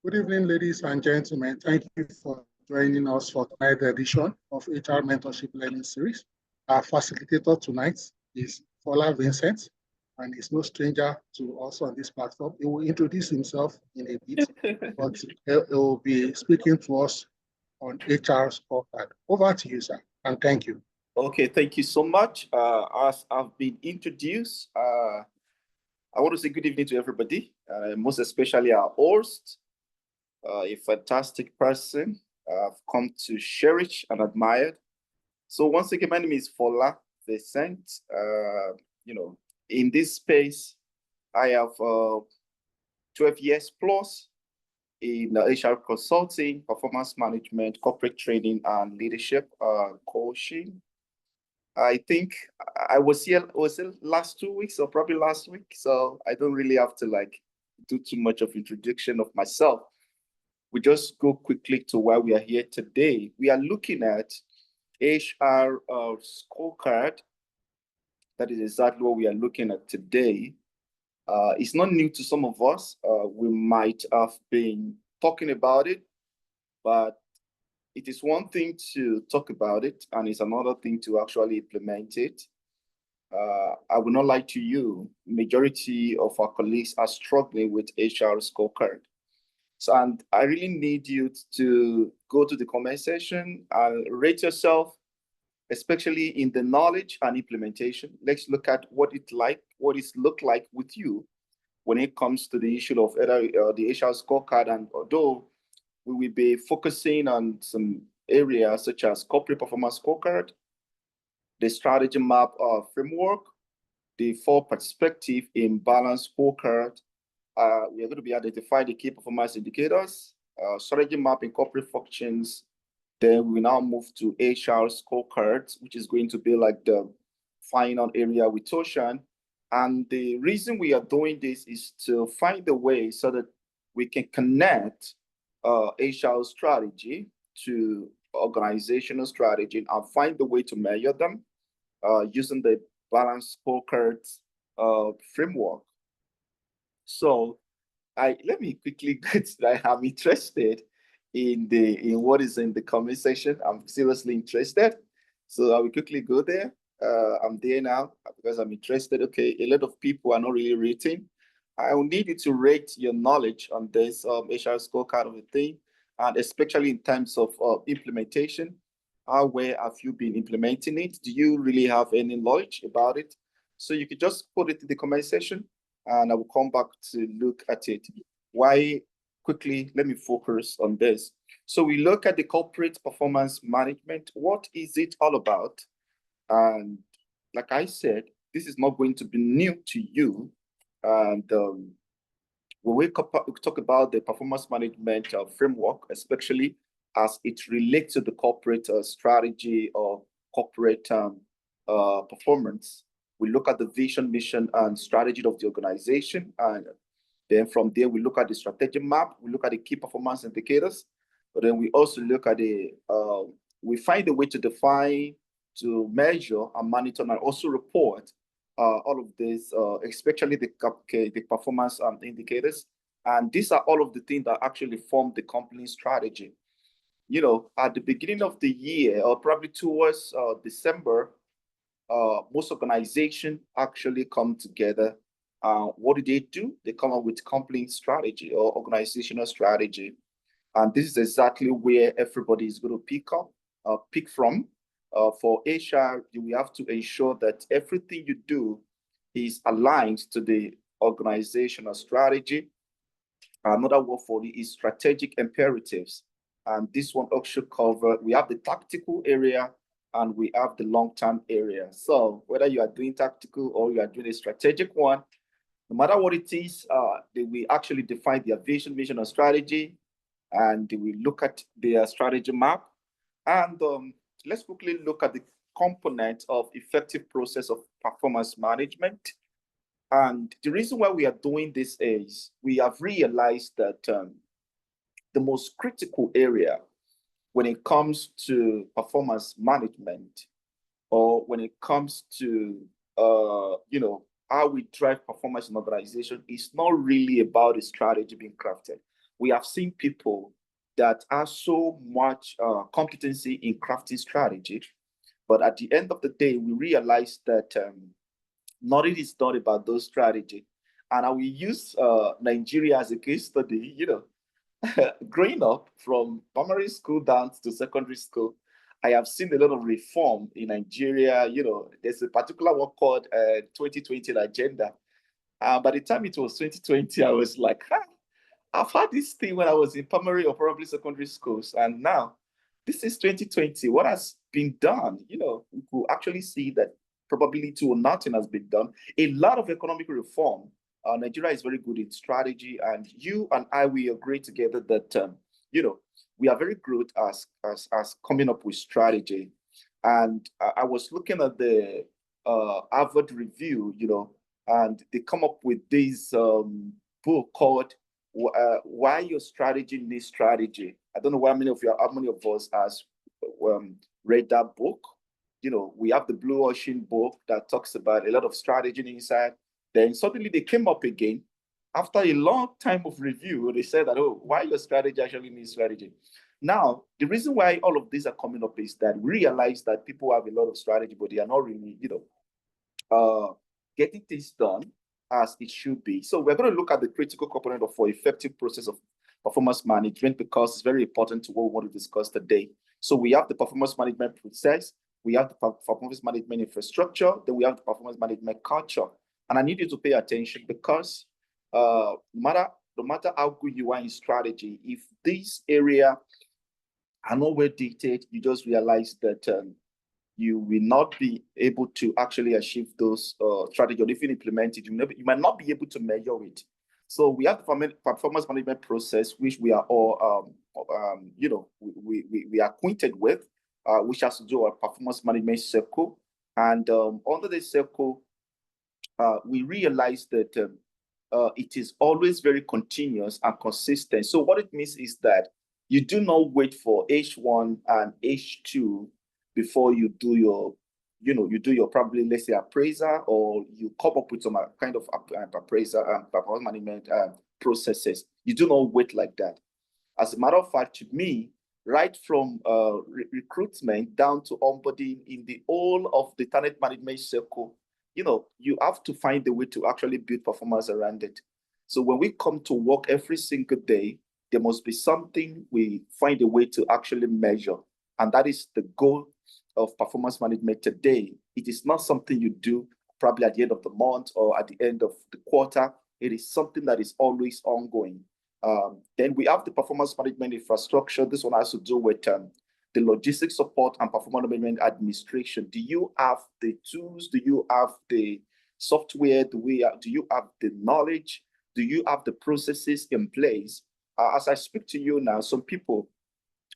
Good evening, ladies and gentlemen. Thank you for joining us for tonight's edition of HR Mentorship Learning Series. Our facilitator tonight is Fola Vincent, and he's no stranger to us on this platform. He will introduce himself in a bit, but he will be speaking to us on HR Scorecard. Over to you, sir, and thank you. Okay, thank you so much. As I've been introduced, I want to say good evening to everybody, most especially our host, a fantastic person I've come to cherish and admire. So once again, my name is Fola Vincent. In this space, I have 12 years plus in HR consulting, performance management, corporate training, and leadership coaching. I think I was here last 2 weeks or probably last week, so I don't really have to do too much of introduction of myself. We just go quickly to why we are here today. We are looking at HR Scorecard. That is exactly what we are looking at today. It's not new to some of us. We might have been talking about it, but it is one thing to talk about it, and it's another thing to actually implement it. I will not lie to you, majority of our colleagues are struggling with HR Scorecard. So, and I really need you to go to the comment section and rate yourself, especially in the knowledge and implementation. Let's look at what it look like with you when it comes to the issue of the HR Scorecard. And although we will be focusing on some areas such as corporate performance scorecard, the strategy map framework, the 4 perspective in balance scorecard. We are going to be identifying the key performance indicators, strategy map in corporate functions. Then we now move to HR scorecards, which is going to be like the final area with Toshan. And the reason we are doing this is to find a way so that we can connect HR strategy to organizational strategy and find the way to measure them using the balanced scorecards framework. So let me quickly get that I'm interested in what is in the comment section. I'm seriously interested. So I will quickly go there. I'm there now because I'm interested. Okay, a lot of people are not really rating. I will need you to rate your knowledge on this HR scorecard of the thing, and especially in terms of implementation. Where have you been implementing it? Do you really have any knowledge about it? So you could just put it in the comment section, and I will come back to look at it. Why? Quickly, let me focus on this. So we look at the corporate performance management. What is it all about? And like I said, this is not going to be new to you. And when we talk about the performance management framework, especially as it relates to the corporate strategy or corporate performance, we look at the vision, mission, and strategy of the organization. And then from there, we look at the strategic map, we look at the key performance indicators, but then we also look at we find a way to define, to measure and monitor and also report all of this, especially the performance indicators. And these are all of the things that actually form the company's strategy. You know, at the beginning of the year, or probably towards December, most organizations actually come together. What do? They come up with company strategy or organizational strategy. And this is exactly where everybody is going to pick from. For HR, we have to ensure that everything you do is aligned to the organizational strategy. Another word for it is strategic imperatives. And this one also cover, we have the tactical area and we have the long-term area. So whether you are doing tactical or you are doing a strategic one, no matter what it is, they will actually define their vision, mission, and strategy, and they will look at their strategy map. And let's quickly look at the component of effective process of performance management. And the reason why we are doing this is we have realized that the most critical area when it comes to performance management, or when it comes to how we drive performance in organization, is not really about the strategy being crafted, we have seen people that are so much competency in crafting strategy, but at the end of the day, we realize that nothing is done about those strategy. And I will use Nigeria as a case study. Growing up from primary school down to secondary school, I have seen a lot of reform in Nigeria. There's a particular one called 2020 agenda. By the time it was 2020, I was like, I've had this thing when I was in primary or probably secondary schools, and now this is 2020. What has been done? We could actually see that probably little or nothing has been done. A lot of economic reform. Nigeria is very good in strategy, and you and I, we agree together that we are very good as coming up with strategy. And I was looking at the Harvard Review, and they come up with this book called "Why Your Strategy Needs Strategy." I don't know how many of us has read that book. We have the Blue Ocean book that talks about a lot of strategy inside. Then suddenly they came up again after a long time of review. They said that, oh, why your strategy actually needs strategy. Now, the reason why all of these are coming up is that we realize that people have a lot of strategy, but they are not really, getting things done as it should be. So we're going to look at the critical component for effective process of performance management, because it's very important to what we want to discuss today. So we have the performance management process, we have the performance management infrastructure, then we have the performance management culture. And I need you to pay attention, because no matter how good you are in strategy, if this area are not well dictated, you just realize that you will not be able to actually achieve those strategies, or if you implement it, you might not be able to measure it. So we have the performance management process, which we are all, we are acquainted with, which has to do with our performance management circle. And under the circle, we realize that it is always very continuous and consistent. So what it means is that you do not wait for H1 and H2 before you do your probably, let's say, appraiser, or you come up with some kind of appraiser and performance management processes. You do not wait like that. As a matter of fact, to me, right from recruitment down to onboarding in the whole of the talent management circle, you have to find a way to actually build performance around it. So when we come to work every single day, there must be something we find a way to actually measure. And that is the goal of performance management today. It is not something you do probably at the end of the month or at the end of the quarter. It is something that is always ongoing. Then we have the performance management infrastructure. This one has to do with the logistics support and performance management administration. Do you have the tools? Do you have the software? Do you have the knowledge? Do you have the processes in place? As I speak to you now, some people,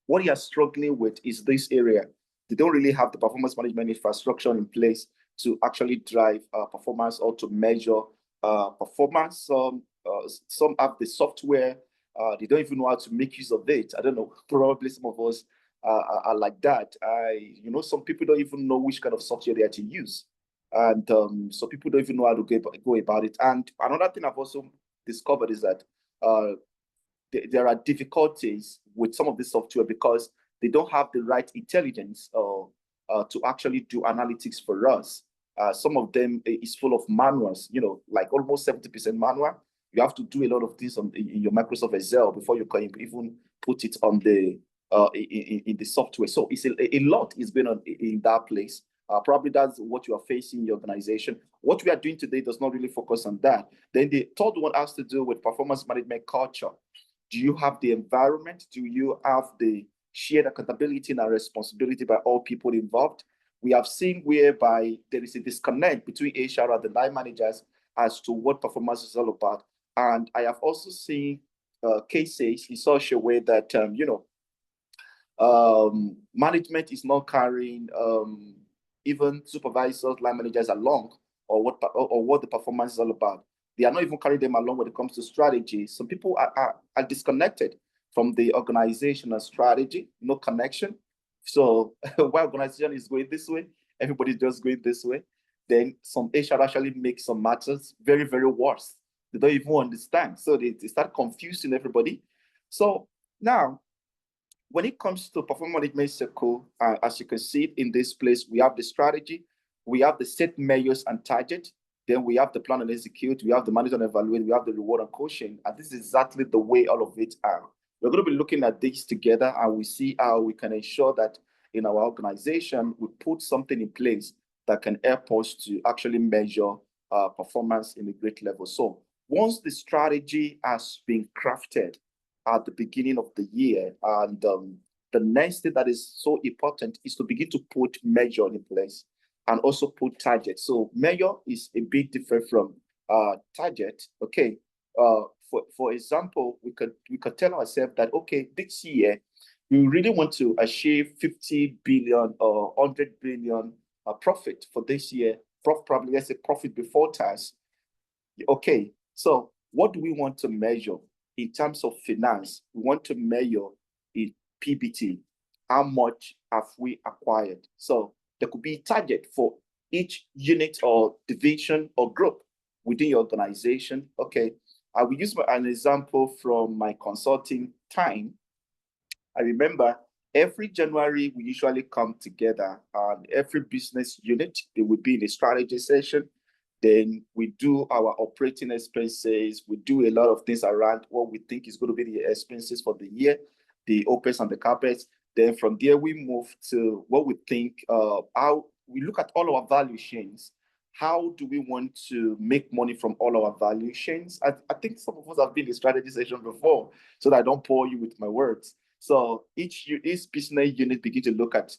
what you are struggling with is this area. They don't really have the performance management infrastructure in place to actually drive performance or to measure performance. Some have the software. They don't even know how to make use of it. I don't know, probably some of us are like that. Some people don't even know which kind of software they are to use. And so people don't even know how to go about it. And another thing I've also discovered is that there are difficulties with some of this software because they don't have the right intelligence to actually do analytics for us. Some of them is full of manuals, like almost 70% manual. You have to do a lot of things in your Microsoft Excel before you can even put it on the in the software. So it's a lot is going on in that place. Probably that's what you are facing in your organization. What we are doing today does not really focus on that. Then the third one has to do with performance management culture. Do you have the environment? Do you have the shared accountability and responsibility by all people involved? We have seen whereby there is a disconnect between HR and the line managers as to what performance is all about. And I have also seen cases in such a way that, management is not carrying even supervisors, line managers along, or what the performance is all about. They are not even carrying them along when it comes to strategy. Some people are disconnected from the organizational strategy, no connection. So while organization is going this way, everybody's just going this way. Then some HR actually make some matters very, very worse. They don't even understand. So they start confusing everybody. So now, when it comes to performance management circle, as you can see it in this place, we have the strategy, we have the set measures and target, then we have the plan and execute, we have the manage and evaluate, we have the reward and coaching, and this is exactly the way all of it are. We're going to be looking at this together, and we see how we can ensure that in our organization, we put something in place that can help us to actually measure performance in a great level. So once the strategy has been crafted at the beginning of the year, and the next thing that is so important is to begin to put measure in place and also put target. So measure is a bit different from target. Okay. For example, we could tell ourselves that, okay, this year we really want to achieve 50 billion or 100 billion profit for this year. Probably let's say profit before tax. Okay, so what do we want to measure in terms of finance? We want to measure in PBT. How much have we acquired? So there could be a target for each unit or division or group within your organization. Okay, I will use an example from my consulting time. I remember every January we usually come together, and every business unit, they would be in a strategy session. Then we do our operating expenses. We do a lot of things around what we think is going to be the expenses for the year, the OPEX and the CAPEX. Then from there, we move to what we think, how we look at all our value chains. How do we want to make money from all our value chains? I think some of us have been in strategy session before, so that I don't bore you with my words. So each business unit begin to look at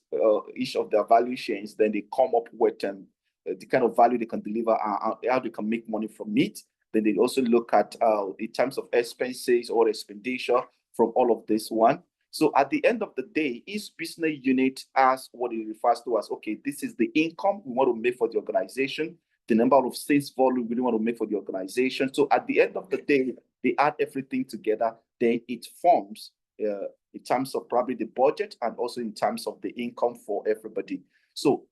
each of their value chains, then they come up with the kind of value they can deliver, how they can make money from it. Then they also look at in terms of expenses or expenditure from all of this one. So at the end of the day, each business unit has what it refers to as, okay, this is the income we want to make for the organization, the number of sales volume we really want to make for the organization. So at the end of the day, they add everything together, then it forms in terms of probably the budget and also in terms of the income for everybody. So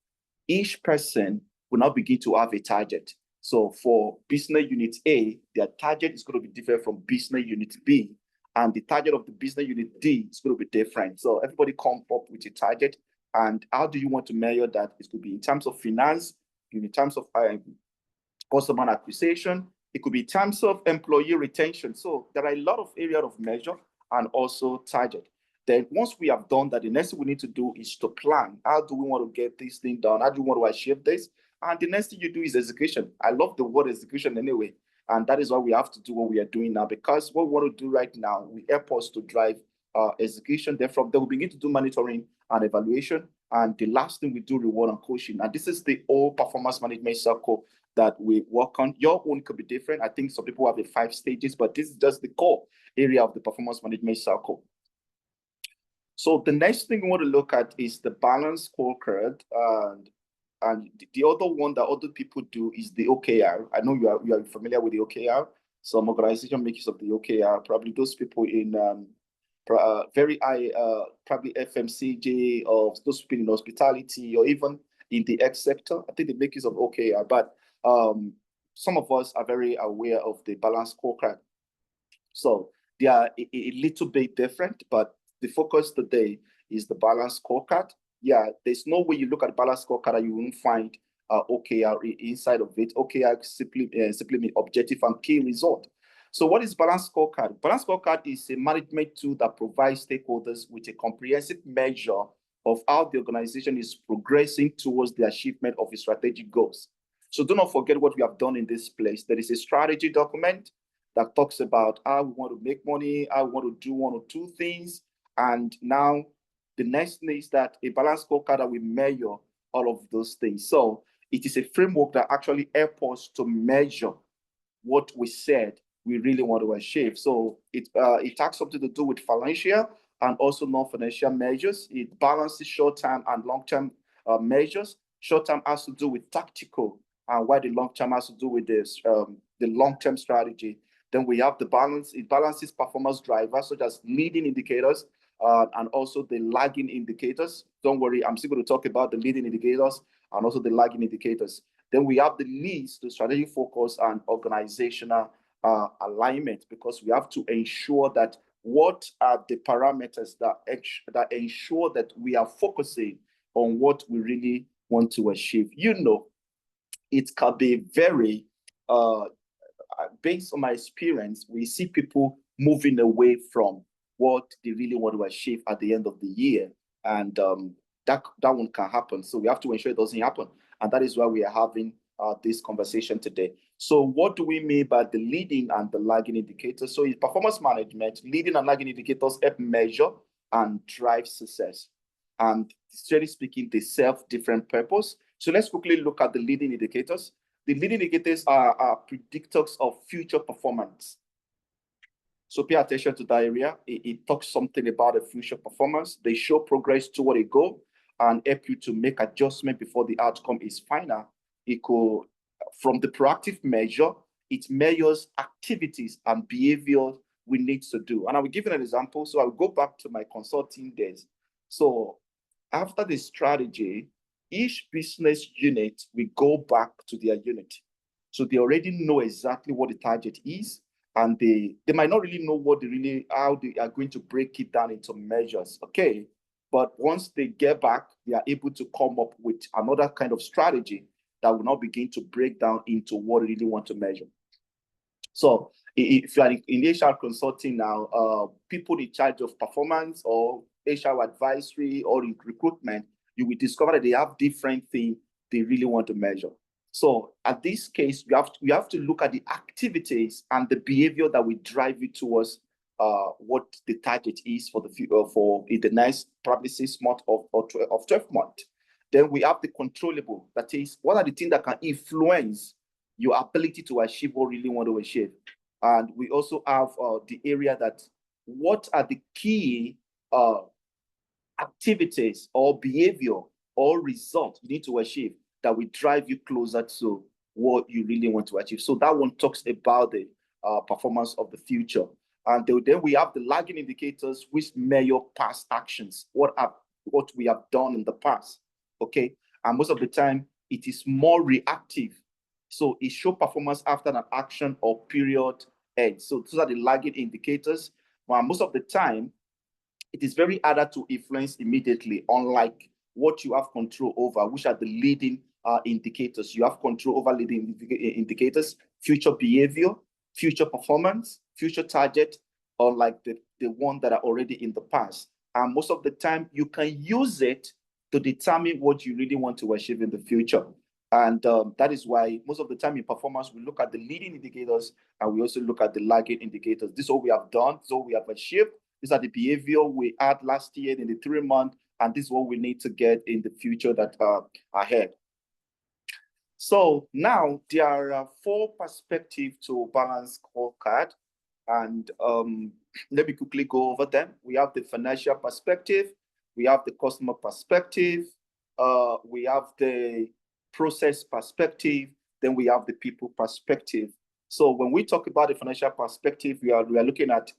each person will now begin to have a target. So for business unit A, their target is going to be different from business unit B, and the target of the business unit D is going to be different. So everybody come up with a target, and how do you want to measure that? It could be in terms of finance, in terms of customer acquisition, it could be in terms of employee retention. So there are a lot of areas of measure and also target. Then once we have done that, the next thing we need to do is to plan. How do we want to get this thing done? How do we want to achieve this? And the next thing you do is execution. I love the word execution anyway. And that is why we have to do what we are doing now, because what we want to do right now, we help us to drive execution. Then from there, we begin to do monitoring and evaluation. And the last thing we do, reward and coaching. And this is the whole performance management circle that we work on. Your own could be different. I think some people have the 5 stages, but this is just the core area of the performance management circle. So the next thing we want to look at is the balance scorecard. And the other one that other people do is the OKR. I know you are familiar with the OKR. Some organization make use of the OKR. Probably those people in very high, probably FMCG, or those people in hospitality, or even in the X sector. I think they make use of OKR. But some of us are very aware of the balance scorecard. So they are a little bit different, but the focus today is the balance scorecard. Yeah, there's no way you look at balance scorecard and you won't find OKR inside of it. OKR simply mean objective and key result. So what is balance scorecard? Balance scorecard is a management tool that provides stakeholders with a comprehensive measure of how the organization is progressing towards the achievement of its strategic goals. So do not forget what we have done in this place. There is a strategy document that talks about how we want to make money, how we want to do 1 or 2 things. And now the next thing is that a balance scorecard that will measure all of those things. So it is a framework that actually helps us to measure what we said we really want to achieve. So it has something to do with financial and also non-financial measures. It balances short-term and long-term measures. Short-term has to do with tactical, and while the long-term has to do with this, the long-term strategy. Then we have the balance. It balances performance drivers such as leading indicators and also the lagging indicators. Don't worry, I'm still going to talk about the leading indicators and also the lagging indicators. Then we have the leads, the strategic focus and organizational alignment, because we have to ensure that what are the parameters that ensure that we are focusing on what we really want to achieve. It can be very, based on my experience, we see people moving away from what they really want to achieve at the end of the year. And that one can happen. So we have to ensure it doesn't happen. And that is why we are having this conversation today. So what do we mean by the leading and the lagging indicators? So in performance management, leading and lagging indicators help measure and drive success. And strictly speaking, they serve different purpose. So let's quickly look at the leading indicators. The leading indicators are predictors of future performance. So pay attention to that area. It talks something about the future performance. They show progress toward a goal and help you to make adjustment before the outcome is final. From the proactive measure, it measures activities and behaviors we need to do. And I will give you an example. So I'll go back to my consulting days. So after the strategy, each business unit will go back to their unit. So they already know exactly what the target is, and they might not really know how they are going to break it down into measures. Okay. But once they get back, they are able to come up with another kind of strategy that will now begin to break down into what they really want to measure. So if you are in HR consulting now, people in charge of performance or HR advisory or in recruitment, you will discover that they have different things they really want to measure. So at this case, we have to look at the activities and the behavior that will drive you towards what the target is for in the next probably 6 months or 12 months. Then we have the controllable, that is, what are the things that can influence your ability to achieve what you really want to achieve. And we also have the area that what are the key activities or behavior or result you need to achieve that will drive you closer to what you really want to achieve. So that one talks about the performance of the future. And then we have the lagging indicators, which measure past actions, what we have done in the past. Okay. And most of the time, it is more reactive. So it shows performance after an action or period ends. So those are the lagging indicators. Well, most of the time, it is very harder to influence immediately, unlike what you have control over, which are the leading indicators. You have control over leading indicators, future behavior, future performance, future target, unlike the one that are already in the past. And most of the time, you can use it to determine what you really want to achieve in the future. And that is why most of the time in performance, we look at the leading indicators and we also look at the lagging indicators. This is what we have done. This is what we have achieved. These are the behavior we had last year in the 3 months, and this is what we need to get in the future that ahead. So now there are 4 perspectives to balance scorecard, and let me quickly go over them. We have the financial perspective, we have the customer perspective, we have the process perspective, then we have the people perspective. So when we talk about the financial perspective, we are looking at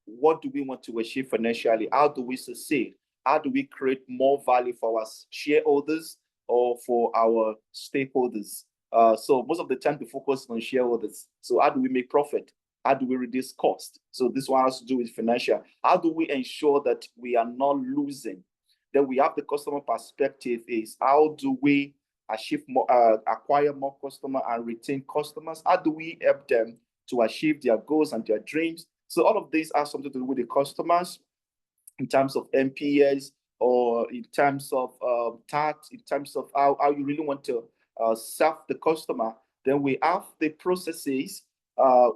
what do we want to achieve financially? How do we succeed? How do we create more value for our shareholders or for our stakeholders? So most of the time we focus on shareholders. So how do we make profit? How do we reduce cost? So this one has to do with financial. How do we ensure that we are not losing? Then we have the customer perspective is how do we achieve more, acquire more customers and retain customers? How do we help them to achieve their goals and their dreams? So all of these have something to do with the customers in terms of NPS or in terms of TAT, in terms of how you really want to serve the customer. Then we have the processes,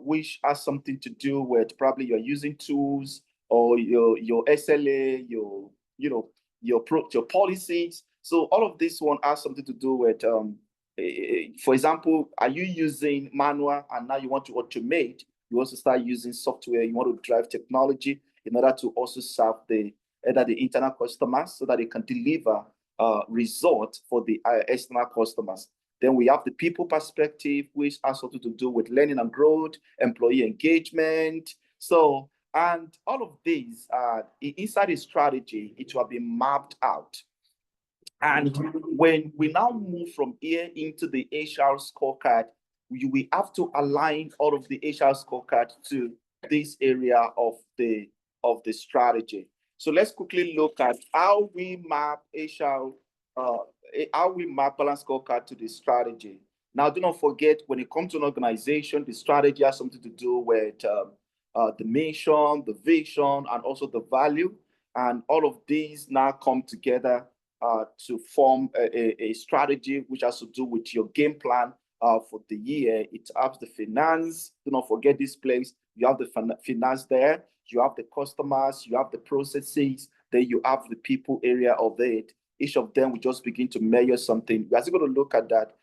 which has something to do with probably you're using tools or your SLA, your policies. So all of this one has something to do with, for example, are you using manual and now you want to automate? You also start using software. You want to drive technology in order to also serve either the internal customers so that they can deliver results for the external customers. Then we have the people perspective, which has something to do with learning and growth, employee engagement. So, and all of these inside a strategy, it will be mapped out. And when we now move from here into the HR scorecard, we have to align all of the HR scorecard to this area of the strategy. So let's quickly look at how we map HR, how we map balance scorecard to the strategy. Now, do not forget, when it comes to an organization, the strategy has something to do with the mission, the vision, and also the value. And all of these now come together to form a strategy which has to do with your game plan for the year. It has the finance. Do not forget this place. You have the finance there. You have the customers. You have the processes. Then you have the people area of it. Each of them will just begin to measure something. We're also going to look at that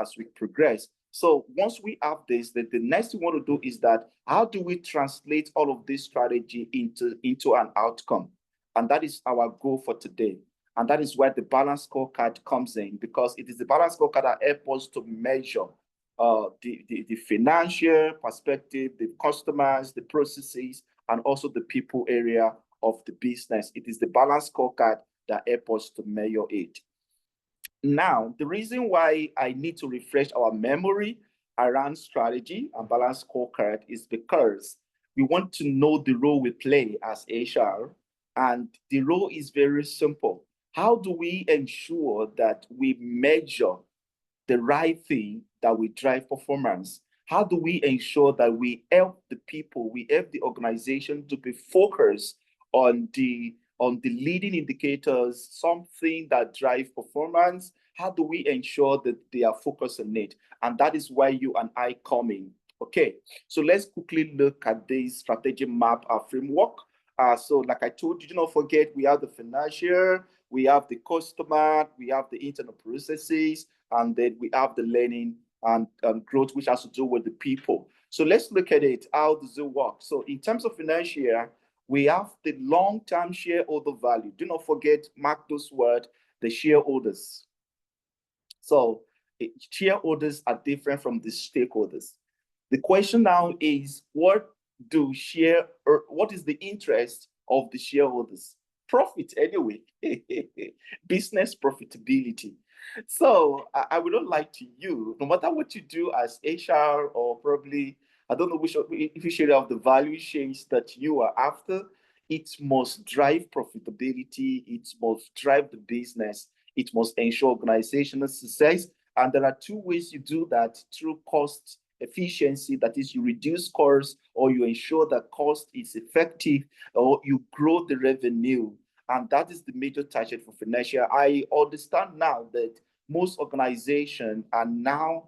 as we progress. So once we have this, the next thing we want to do is that how do we translate all of this strategy into an outcome? And that is our goal for today. And that is where the balance scorecard comes in, because it is the balance scorecard that helps us to measure the financial perspective, the customers, the processes, and also the people area of the business. It is the balance scorecard that helps us to measure it. Now, the reason why I need to refresh our memory around strategy and balance scorecard is because we want to know the role we play as HR, and the role is very simple. How do we ensure that we measure the right thing that will drive performance? How do we ensure that we help the people, we help the organization to be focused on the leading indicators, something that drives performance? How do we ensure that they are focused on it? And that is why you and I come in. Okay, so let's quickly look at this strategic map framework. So like I told you, do not forget, we have the financial, we have the customer, we have the internal processes, and then we have the learning and growth, which has to do with the people. So let's look at it. How does it work? So in terms of financial, we have the long-term shareholder value. Do not forget, mark those words, the shareholders. So shareholders are different from the stakeholders. The question now is, what is the interest of the shareholders? Profit anyway, business profitability. So I would not lie to you, no matter what you do as HR, or probably, I don't know if you should have the value chains that you are after, it must drive profitability, it must drive the business, it must ensure organizational success. And there are two ways you do that: through cost efficiency, that is, you reduce costs, or you ensure that cost is effective, or you grow the revenue. And that is the major target for financial. I understand now that most organizations are now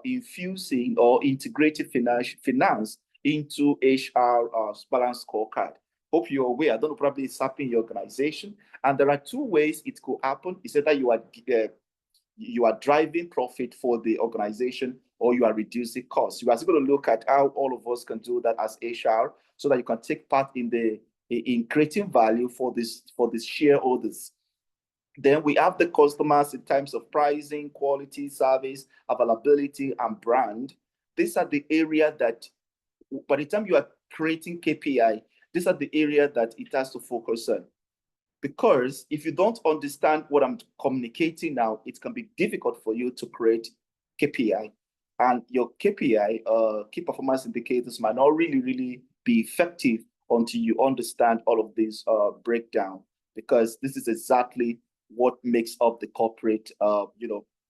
infusing or integrating finance into HR balance scorecard. Hope you're aware. I don't know, probably it's happening in your organization. And there are two ways it could happen. It's either you are driving profit for the organization, or you are reducing costs. You are going to look at how all of us can do that as HR, so that you can take part in creating value for these shareholders. Then we have the customers in terms of pricing, quality, service, availability, and brand. These are the area that, by the time you are creating KPI, these are the area that it has to focus on. Because if you don't understand what I'm communicating now, it can be difficult for you to create KPI. And your KPI, key performance indicators, might not really be effective until you understand all of this breakdown, because this is exactly what makes up the corporate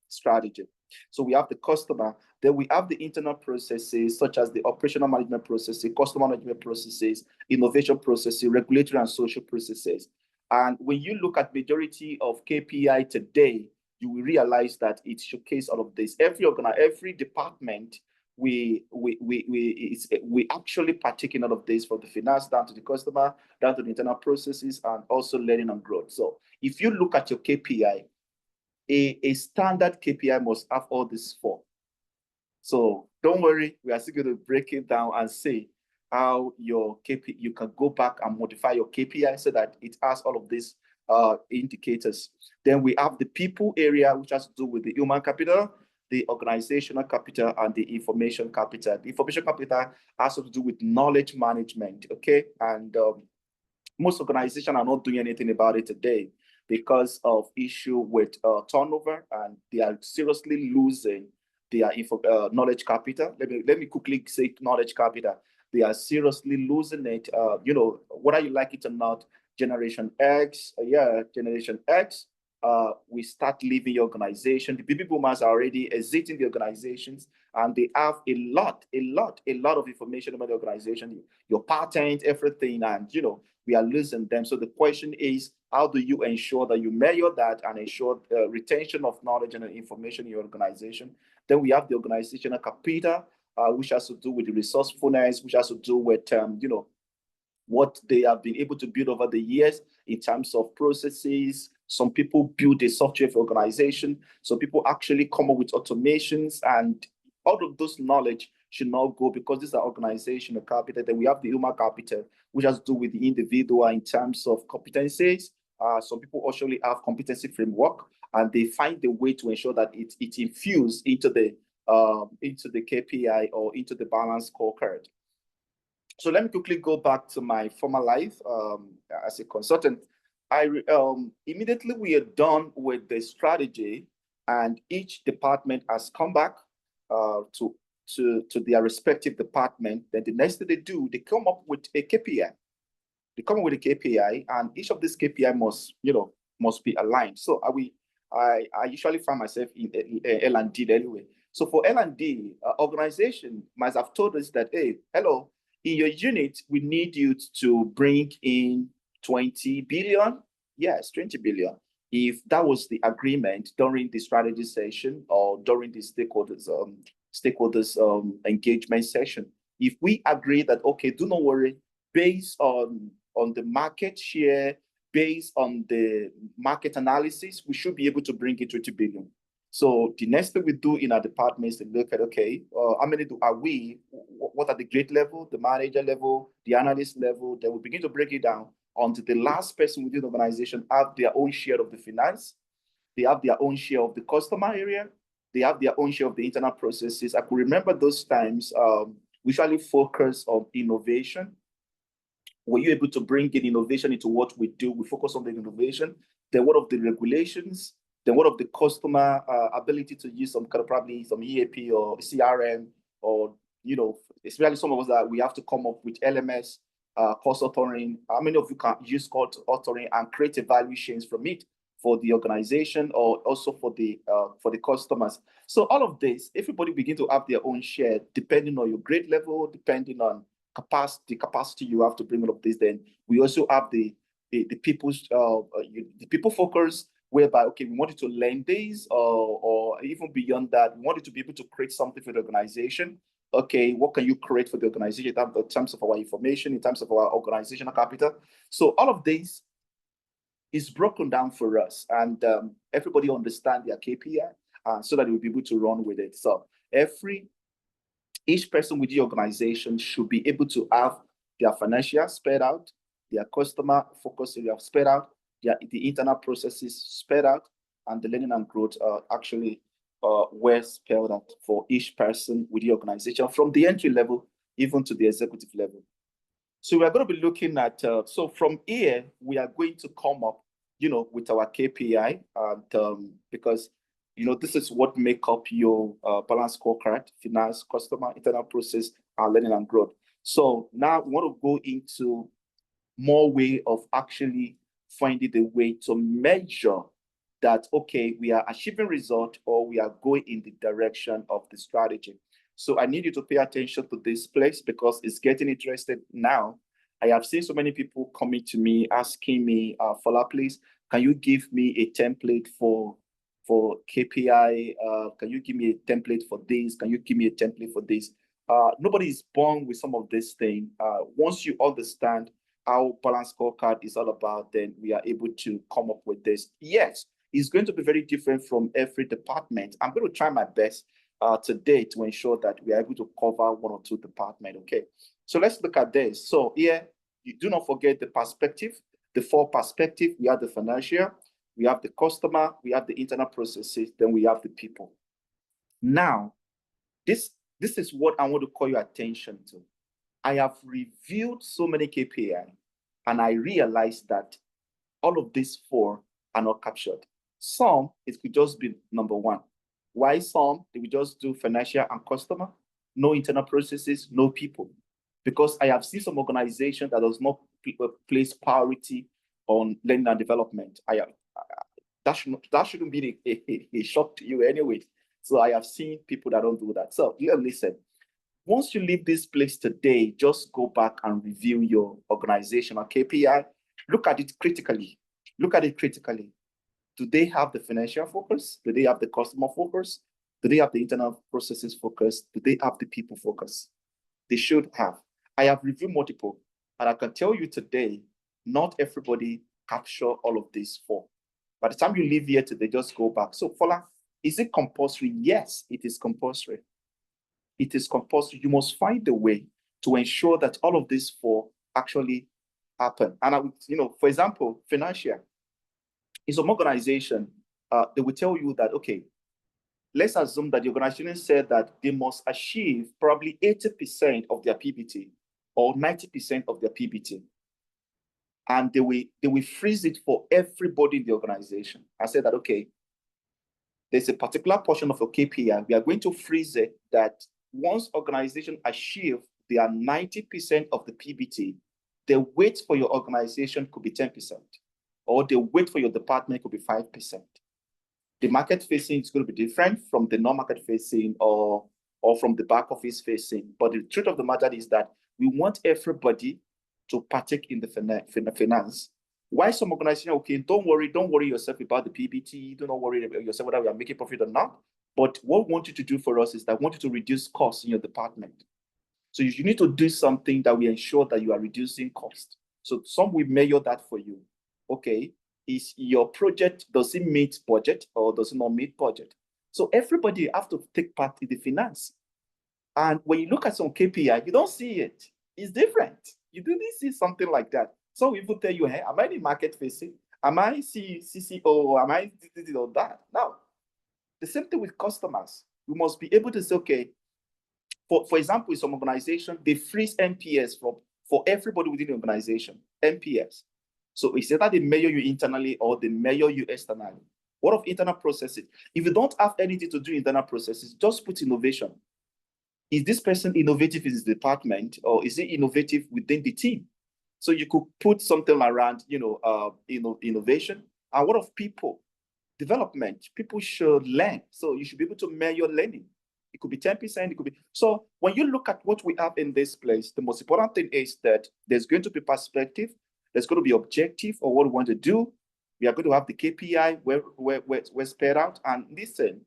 strategy. So we have the customer, then we have the internal processes, such as the operational management processes, customer management processes, innovation processes, regulatory and social processes. And when you look at majority of KPI today, you will realize that it showcases all of this. Every department, we actually partake in all of this, from the finance down to the customer, down to the internal processes, and also learning and growth. So if you look at your KPI, a standard KPI must have all these four. So don't worry, we are still going to break it down and say how your KPI, you can go back and modify your KPI so that it has all of these indicators. Then we have the people area, which has to do with the human capital, the organizational capital, and the information capital. The information capital has to do with knowledge management, okay? And most organizations are not doing anything about it today because of issue with turnover, and they are seriously losing their knowledge capital. Let me quickly say knowledge capital. they are seriously losing it. Whether you like it or not, Generation X, Generation X, we start leaving the organization. The baby boomers are already exiting the organizations, and they have a lot of information about the organization, your patent, everything, and we are losing them. So the question is, how do you ensure that you measure that and ensure retention of knowledge and information in your organization? Then we have the organizational capital, which has to do with the resourcefulness, which has to do with what they have been able to build over the years in terms of processes. Some people build a software for organization. Some people actually come up with automations, and all of those knowledge should not go, because these are organizational capital. Then we have the human capital, which has to do with the individual in terms of competencies. Some people actually have competency framework, and they find a way to ensure that it infused into the KPI or into the balance scorecard. So let me quickly go back to my former life as a consultant. Immediately we are done with the strategy, and each department has come back to their respective department. Then the next thing they do, they come up with a KPI. They come up with a KPI, and each of these KPI must be aligned. So I usually find myself in L&D anyway. So for L&D, organization might have told us that, hey, hello, in your unit, we need you to bring in 20 billion. Yes, 20 billion. If that was the agreement during the strategy session or during the stakeholders engagement session, if we agree that, okay, do not worry, based on the market share, based on the market analysis, we should be able to bring in 20 billion. So the next thing we do in our department is to look at, okay, how many are we? What are the grade level, the manager level, the analyst level? Then we begin to break it down until the last person within the organization have their own share of the finance. They have their own share of the customer area. They have their own share of the internal processes. I could remember those times, we usually focus on innovation. Were you able to bring in innovation into what we do? We focus on the innovation. Then what of the regulations? Then what of the customer ability to use some kind of probably some EAP or CRM, or, especially some of us that we have to come up with LMS, cost authoring. How many of you can use cost authoring and create a value chains from it for the organization or also for the customers? So all of this, everybody begin to have their own share depending on your grade level, depending on capacity you have to bring all of this. Then we also have the people focus, whereby, okay, we want you to learn this, or even beyond that, we want you to be able to create something for the organization. Okay, what can you create for the organization in terms of our information, in terms of our organizational capital? So all of this is broken down for us, and everybody understand their KPI so that we'll be able to run with it. So each person with the organization should be able to have their financial spread out, their customer focus area spread out, the internal processes spread out, and the learning and growth actually were spelled out for each person with the organization, from the entry level even to the executive level. So we're going to be looking at, so from here, we are going to come up, with our KPI, and because, this is what make up your balance scorecard: finance, customer, internal process, and learning and growth. So now we want to go into more way of actually finding a way to measure that, okay, we are achieving result or we are going in the direction of the strategy. So I need you to pay attention to this place because it's getting interested now. I have seen so many people coming to me asking me, Fola, please, can you give me a template for KPI? Can you give me a template for this? Can you give me a template for this? Nobody is born with some of this thing. Once you understand how balance scorecard is all about, then we are able to come up with this. Yes, it's going to be very different from every department. I'm going to try my best today to ensure that we are able to cover one or two departments. Okay, so let's look at this. So here, you do not forget the perspective, the four perspective. We have the financial, we have the customer, we have the internal processes, then we have the people. Now, this is what I want to call your attention to. I have reviewed so many KPI, and I realized that all of these four are not captured. Some, it could just be number one. Why some? They will just do financial and customer, no internal processes, no people. because I have seen some organization that does not place priority on learning and development. That shouldn't be a shock to you anyway. So I have seen people that don't do that. So listen, once you leave this place today, just go back and review your organizational KPI. Look at it critically. Look at it critically. Do they have the financial focus? Do they have the customer focus? Do they have the internal processes focus? Do they have the people focus? They should have. I have reviewed multiple, and I can tell you today, not everybody capture all of these four. By the time you leave here today, just go back. So, Fola, is it compulsory? Yes, it is compulsory. It is compulsory. You must find a way to ensure that all of these four actually happen. And I would, for example, financial. In some organization, they will tell you that, okay, let's assume that the organization said that they must achieve probably 80% of their PBT or 90% of their PBT. And they will freeze it for everybody in the organization. I said that, okay, there's a particular portion of your KPI. We are going to freeze it that once organization achieve their 90% of the PBT, the weight for your organization could be 10%, or the weight for your department could be 5%. The market facing is going to be different from the non-market facing or from the back office facing. But the truth of the matter is that we want everybody to partake in the finance. Why some organizations, okay, don't worry yourself about the PBT, do not worry about yourself whether we are making profit or not. But what we want you to do for us is that we want you to reduce costs in your department. So you need to do something that will ensure that you are reducing cost. So some will measure that for you. Okay, is your project, does it meet budget or does it not meet budget? So everybody have to take part in the finance. And when you look at some KPI, you don't see it. It's different. You didn't see something like that. So we will tell you, hey, am I the market facing? Am I CCO? Am I this or that? Now, the same thing with customers. We must be able to say, okay, for example, in some organization, they freeze NPS for everybody within the organization, NPS. So it's either they measure you internally or they measure you externally. What of internal processes? If you don't have anything to do internal processes, just put innovation. Is this person innovative in his department, or is he innovative within the team? So you could put something around, innovation. And what of people? Development. People should learn. So you should be able to measure learning. It could be 10%, it could be. So when you look at what we have in this place, the most important thing is that there's going to be perspective, there's going to be objective of what we want to do. We are going to have the KPI where we're spread out. And listen,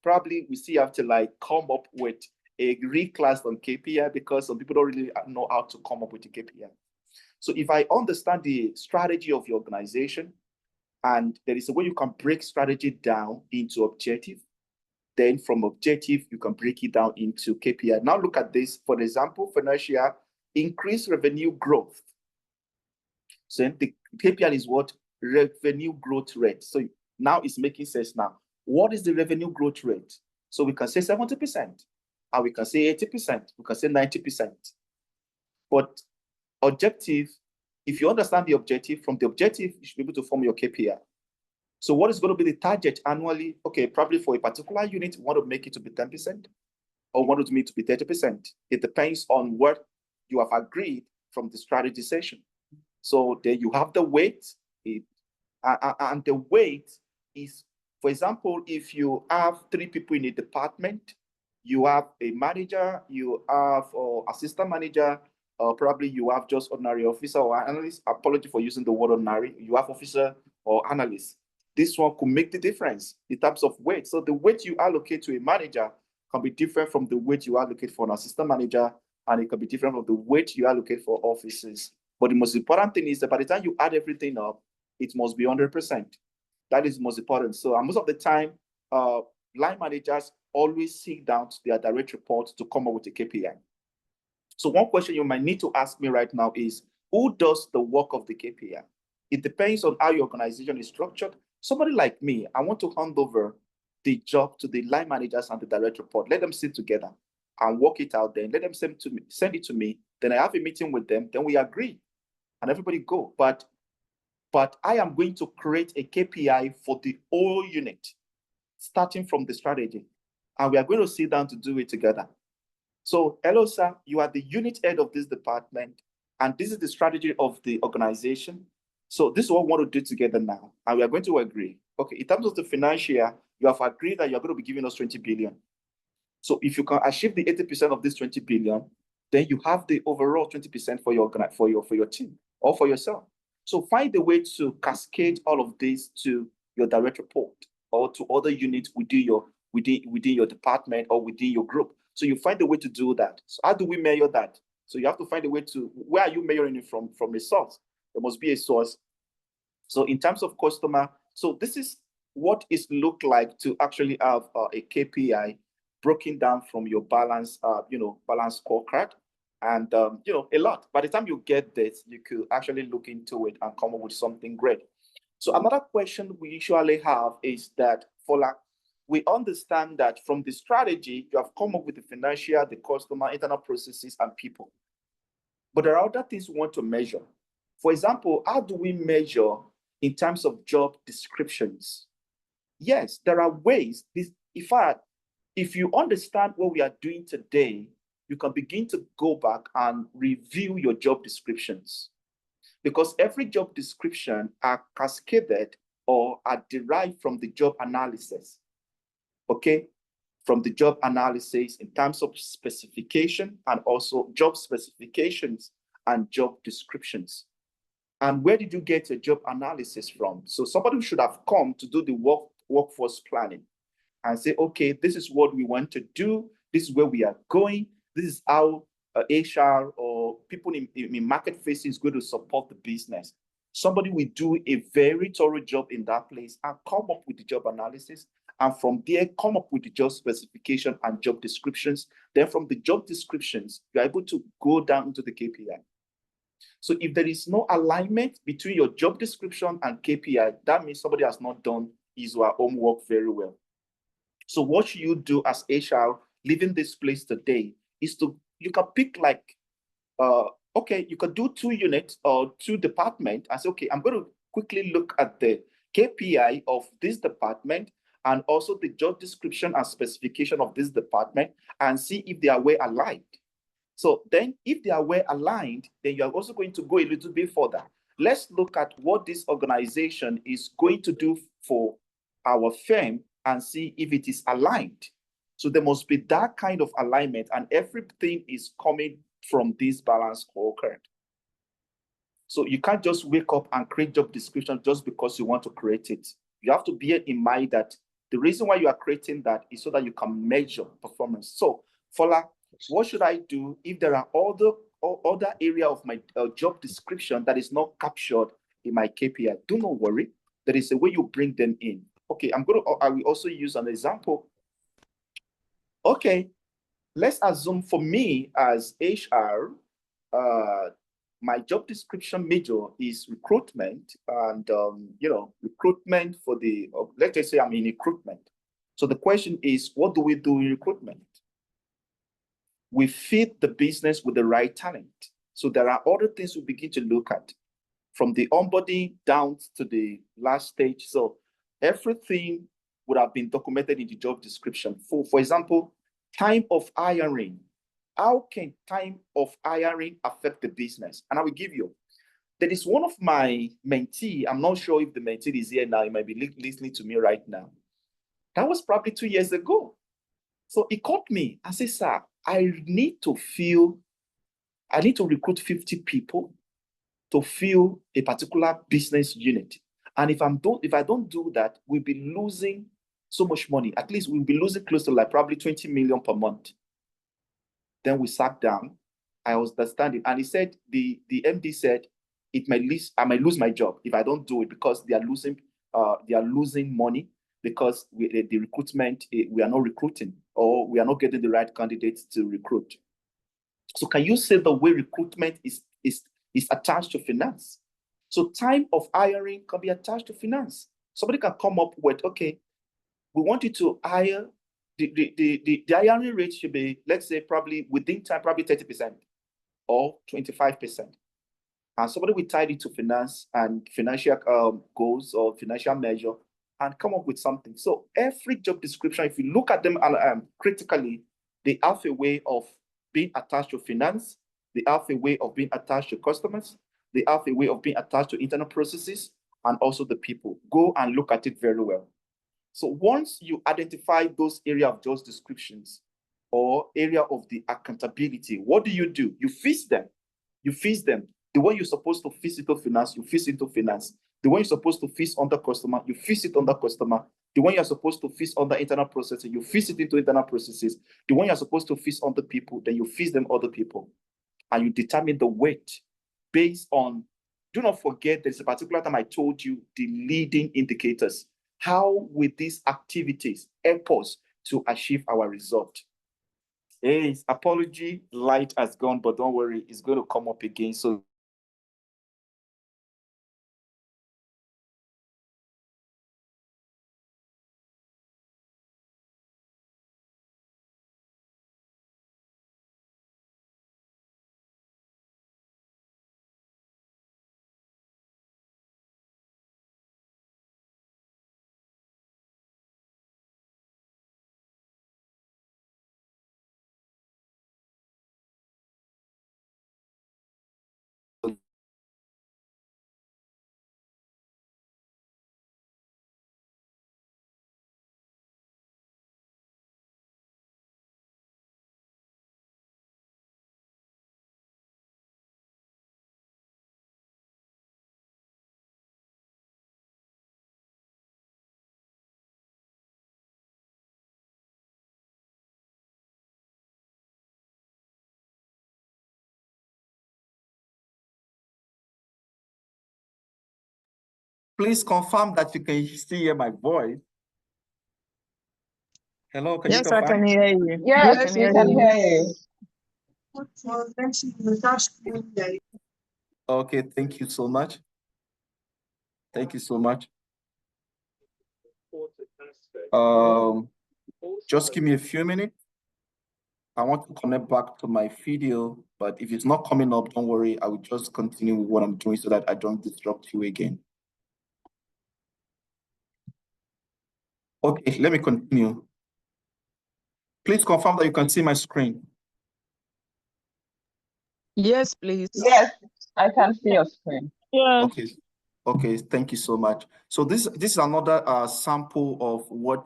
probably we still have to come up with a reclass on KPI because some people don't really know how to come up with a KPI. So if I understand the strategy of your organization, and there is a way you can break strategy down into objective, then from objective, you can break it down into KPI. Now look at this. For example, financial, increase revenue growth. So the KPI is what? Revenue growth rate. So now it's making sense now. What is the revenue growth rate? So we can say 70%, and we can say 80%, we can say 90%. But objective, if you understand the objective, from the objective, you should be able to form your KPI. So what is going to be the target annually? Okay, probably for a particular unit, we want to make it to be 10% or want to make it to be 30%. It depends on what you have agreed from the strategy session. So there you have the weight, and the weight is, for example, if you have 3 people in a department, you have a manager, you have an assistant manager, probably you have just ordinary officer or analyst. Apology for using the word ordinary. You have officer or analyst. This one could make the difference in terms of weight. So the weight you allocate to a manager can be different from the weight you allocate for an assistant manager, and it can be different from the weight you allocate for officers. But the most important thing is that by the time you add everything up, it must be 100%. That is the most important. So most of the time, line managers always sit down to their direct reports to come up with a KPI. So one question you might need to ask me right now is, who does the work of the KPI? It depends on how your organization is structured. Somebody like me, I want to hand over the job to the line managers and the direct report. Let them sit together and work it out. Then let them send it to me. Then I have a meeting with them. Then we agree, and everybody go. But I am going to create a KPI for the whole unit, starting from the strategy, and we are going to sit down to do it together. So, hello, sir, you are the unit head of this department, and this is the strategy of the organization. So this is what we want to do together now, and we are going to agree. Okay, in terms of the financial year, you have agreed that you're going to be giving us 20 billion. So if you can achieve the 80% of this 20 billion, then you have the overall 20% for your team or for yourself. So find a way to cascade all of this to your direct report or to other units within your department or within your group. So you find a way to do that. So how do we measure that? So you have to find a way to, where are you measuring it from a source? There must be a source. So in terms of customer, so this is what it look like to actually have a KPI broken down from your balance scorecard, and a lot. By the time you get this, you could actually look into it and come up with something great. So another question we usually have is that, Fola, we understand that from the strategy, you have come up with the financial, the customer, internal processes, and people. But there are other things we want to measure. For example, how do we measure in terms of job descriptions? Yes, there are ways. If you understand what we are doing today, you can begin to go back and review your job descriptions. Because every job description are cascaded or are derived from the job analysis. Okay? From the job analysis in terms of specification and also job specifications and job descriptions. And where did you get your job analysis from? So somebody should have come to do the workforce planning and say, okay, this is what we want to do. This is where we are going. This is how HR or people in market facing is going to support the business. Somebody will do a very thorough job in that place and come up with the job analysis. And from there, come up with the job specification and job descriptions. Then from the job descriptions, you're able to go down into the KPI. So if there is no alignment between your job description and KPI, that means somebody has not done his or her homework very well. So what you do as HR leaving this place today is you can pick like, okay, you can do 2 units or 2 departments and say, okay, I'm going to quickly look at the KPI of this department and also the job description and specification of this department and see if they are well aligned. So then if they are well aligned, then you are also going to go a little bit further. Let's look at what this organization is going to do for our firm and see if it is aligned. So there must be that kind of alignment, and everything is coming from this balance scorecard. So you can't just wake up and create job description just because you want to create it. You have to bear in mind that the reason why you are creating that is so that you can measure performance. So, Fola, what should I do if there are other area of my job description that is not captured in my KPI? Do not worry. There is a way you bring them in. Okay, I will also use an example. Okay, let's assume for me as HR, my job description major is recruitment and, recruitment for the, let's just say I'm in recruitment. So the question is, what do we do in recruitment? We feed the business with the right talent. So there are other things we begin to look at from the onboarding down to the last stage. So everything would have been documented in the job description. For example, time of hiring. How can time of hiring affect the business? And I will give you. There is one of my mentee. I'm not sure if the mentee is here now. He might be listening to me right now. That was probably 2 years ago. So he called me and said, sir, I need to recruit 50 people to fill a particular business unit. And if I don't do that, we'll be losing so much money. At least we'll be losing close to like probably 20 million per month. Then we sat down. I was understanding. And he said, the MD said, I might lose my job if I don't do it because they are losing money because the recruitment, we are not recruiting or we are not getting the right candidates to recruit. So can you say the way recruitment is attached to finance? So time of hiring can be attached to finance. Somebody can come up with, okay, we want you to hire, the hiring rate should be, let's say, probably within time, probably 30% or 25%. And somebody will tie it to finance and financial goals or financial measure and come up with something. So every job description, if you look at them critically, they have a way of being attached to finance. They have a way of being attached to customers. They have a way of being attached to internal processes and also the people. Go and look at it very well. So once you identify those area of those descriptions or area of the accountability, what do? You fix them. You fix them. The one you're supposed to fix into finance, you fix into finance. The one you're supposed to fix under customer, you fix it under customer. The one you're supposed to fix under internal processes, you fix it into internal processes. The one you're supposed to fix under people, then you fix them other people. And you determine the weight based on, do not forget there's a particular time I told you the leading indicators. How will these activities help us to achieve our result? Hey, apology, light has gone, but don't worry, it's going to come up again. So please confirm that you can still hear my voice. Hello, can you Yes, I confirm? can hear you. Yes, we can hear you. Okay, thank you so much. Thank you so much. Just give me a few minutes. I want to connect back to my video, but if it's not coming up, don't worry. I will just continue with what I'm doing so that I don't disrupt you again. Okay, let me continue. Please confirm that you can see my screen. Yes, please. Yes, I can see your screen. Yes. Okay. Okay, thank you so much. So this is another sample of what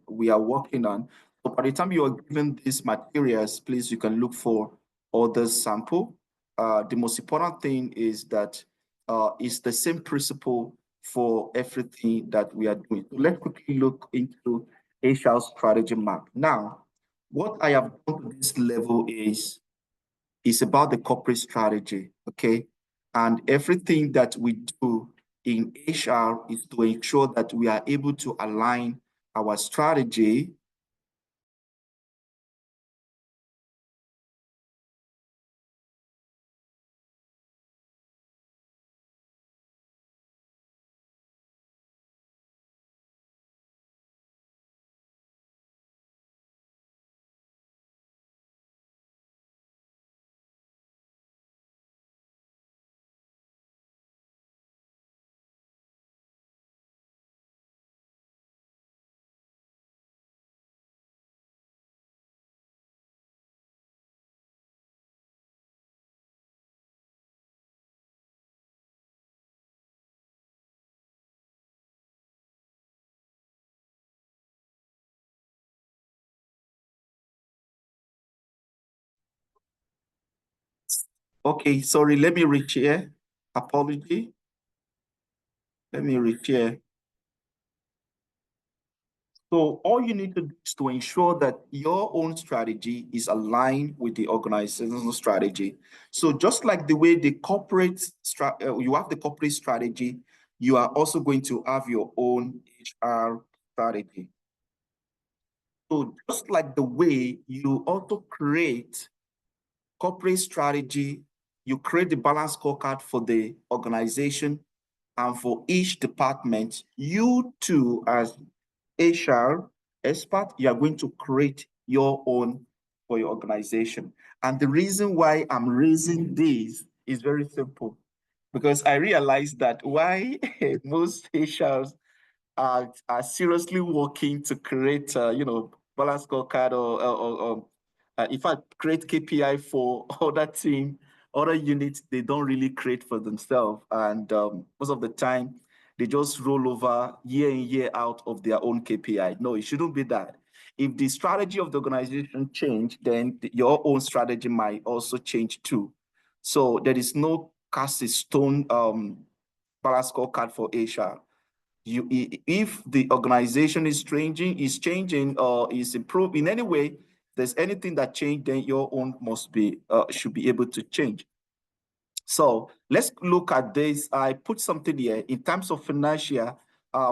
we are working on. So by the time you are given these materials, please, you can look for other sample. The most important thing is that it's the same principle for everything that we are doing. So let's quickly look into HR strategy map. Now, what I have done to this level is about the corporate strategy, okay? And everything that we do in HR is to ensure that we are able to align our strategy Okay, sorry, let me reshare. Apology. Let me reshare. So all you need to do is to ensure that your own strategy is aligned with the organizational strategy. So just like the way the corporate you have the corporate strategy, you are also going to have your own HR strategy. So just like the way you also create corporate strategy, you create the balance scorecard for the organization and for each department, you too, as HR expert, you are going to create your own for your organization. And the reason why I'm raising this is very simple, because I realized that why most HRs are seriously working to create, balance scorecard or if I create KPI for other team, other units, they don't really create for themselves. And most of the time, they just roll over year in, year out of their own KPI. No, it shouldn't be that. If the strategy of the organization change, then your own strategy might also change too. So there is no cast in stone balance scorecard for HR. If the organization is changing or is improved in any way, if there's anything that changed, then your own must be should be able to change. So let's look at this. I put something here in terms of financial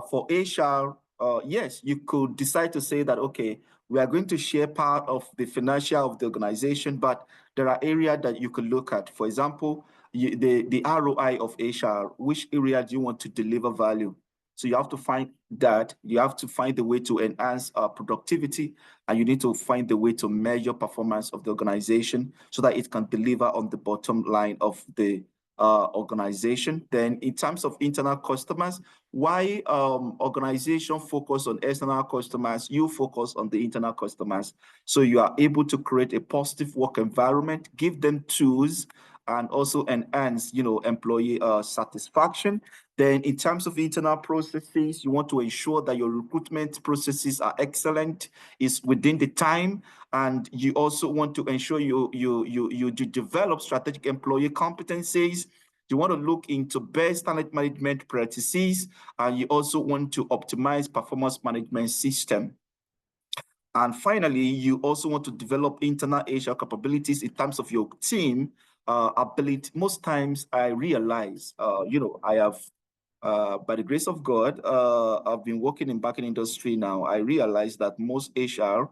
for HR. Yes, you could decide to say that, okay, we are going to share part of the financial of the organization, but there are areas that you could look at. For example, the ROI of HR, which area do you want to deliver value? So you have to find that. You have to find the way to enhance productivity, and you need to find the way to measure performance of the organization so that it can deliver on the bottom line of the organization. Then in terms of internal customers, why organization focus on external customers, you focus on the internal customers. So you are able to create a positive work environment, give them tools, and also enhance, employee satisfaction. Then in terms of internal processes, you want to ensure that your recruitment processes are excellent, is within the time, and you also want to ensure you develop strategic employee competencies. You want to look into best talent management practices, and you also want to optimize performance management system. And finally, you also want to develop internal HR capabilities in terms of your team ability. Most times I realize, I have, by the grace of God, I've been working in banking industry now. I realize that most HR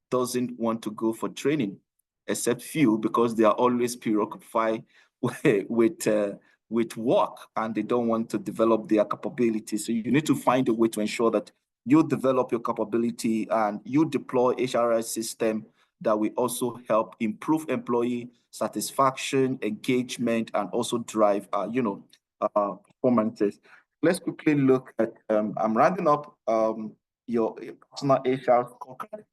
doesn't want to go for training, except few, because they are always preoccupied with work, and they don't want to develop their capabilities. So you need to find a way to ensure that you develop your capability and you deploy HRS system that will also help improve employee satisfaction, engagement, and also drive, performances. Let's quickly look at, I'm rounding up your personal HR scorecard.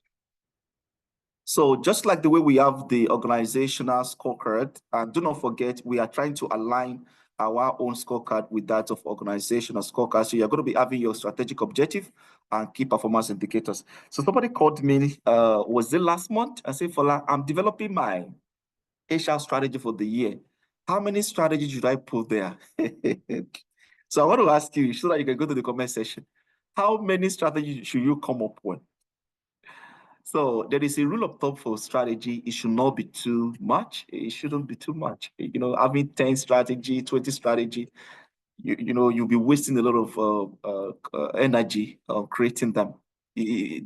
So just like the way we have the organizational scorecard, and do not forget, we are trying to align our own scorecard with that of organizational scorecard. So you're going to be having your strategic objective and key performance indicators. So somebody called me, was it last month? I said, Fola, I'm developing my HR strategy for the year. How many strategies should I put there? So I want to ask you, so that you can go to the comment section. How many strategies should you come up with? So there is a rule of thumb for strategy. It should not be too much. It shouldn't be too much. Having 10 strategy, 20 strategy, you'll be wasting a lot of energy creating them.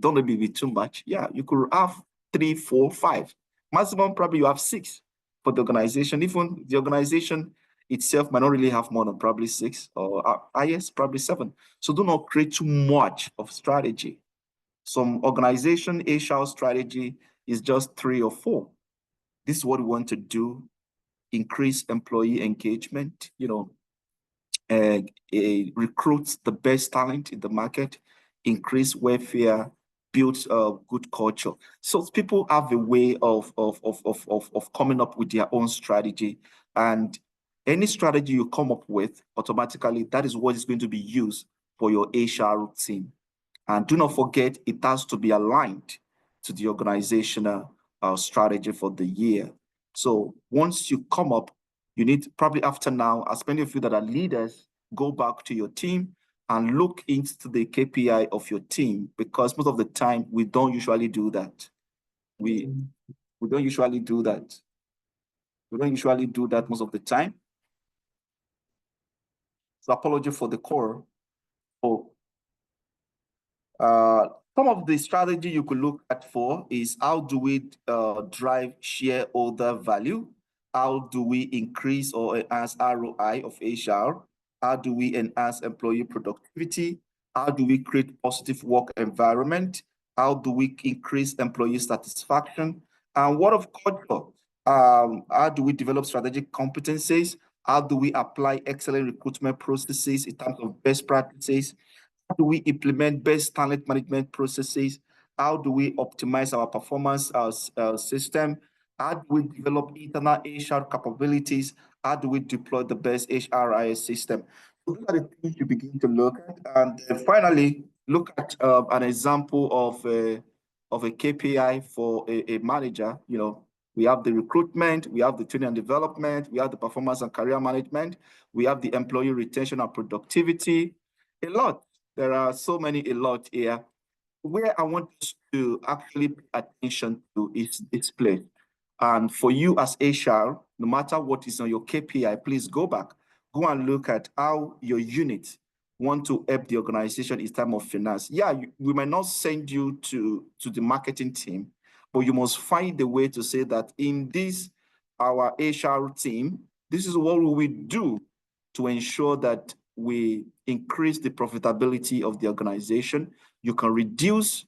Don't let it be too much. Yeah, you could have 3, 4, 5. Maximum, probably you have 6 for the organization. Even the organization itself might not really have more than probably 6, or highest, probably 7. So do not create too much of strategy. Some organization HR strategy is just 3 or 4. This is what we want to do: increase employee engagement, recruit the best talent in the market, increase welfare, build a good culture. So people have a way of coming up with their own strategy, and any strategy you come up with, automatically, that is what is going to be used for your HR team. And do not forget, it has to be aligned to the organizational strategy for the year. So once you come up, you need, probably after now, as many of you that are leaders, go back to your team and look into the KPI of your team, because most of the time we don't usually do that. We don't usually do that. We don't usually do that most of the time. So apology for the core. Some of the strategy you could look at for is, how do we drive shareholder value? How do we increase or enhance ROI of HR? How do we enhance employee productivity? How do we create positive work environment? How do we increase employee satisfaction? And what of culture? How do we develop strategic competencies? How do we apply excellent recruitment processes in terms of best practices? How do we implement best talent management processes? How do we optimize our performance system? How do we develop internal HR capabilities? How do we deploy the best HRIS system? So those are the things you begin to look at. And finally, look at an example of a KPI for a manager. You know, we have the recruitment, we have the training and development, we have the performance and career management, we have the employee retention and productivity. A lot. There are so many, a lot here. Where I want us to actually pay attention to is this place. And for you as HR, no matter what is on your KPI, please go back. Go and look at how your unit want to help the organization in terms of finance. Yeah, we might not send you to the marketing team, but you must find a way to say that in this, our HR team, this is what we do to ensure that we increase the profitability of the organization. You can reduce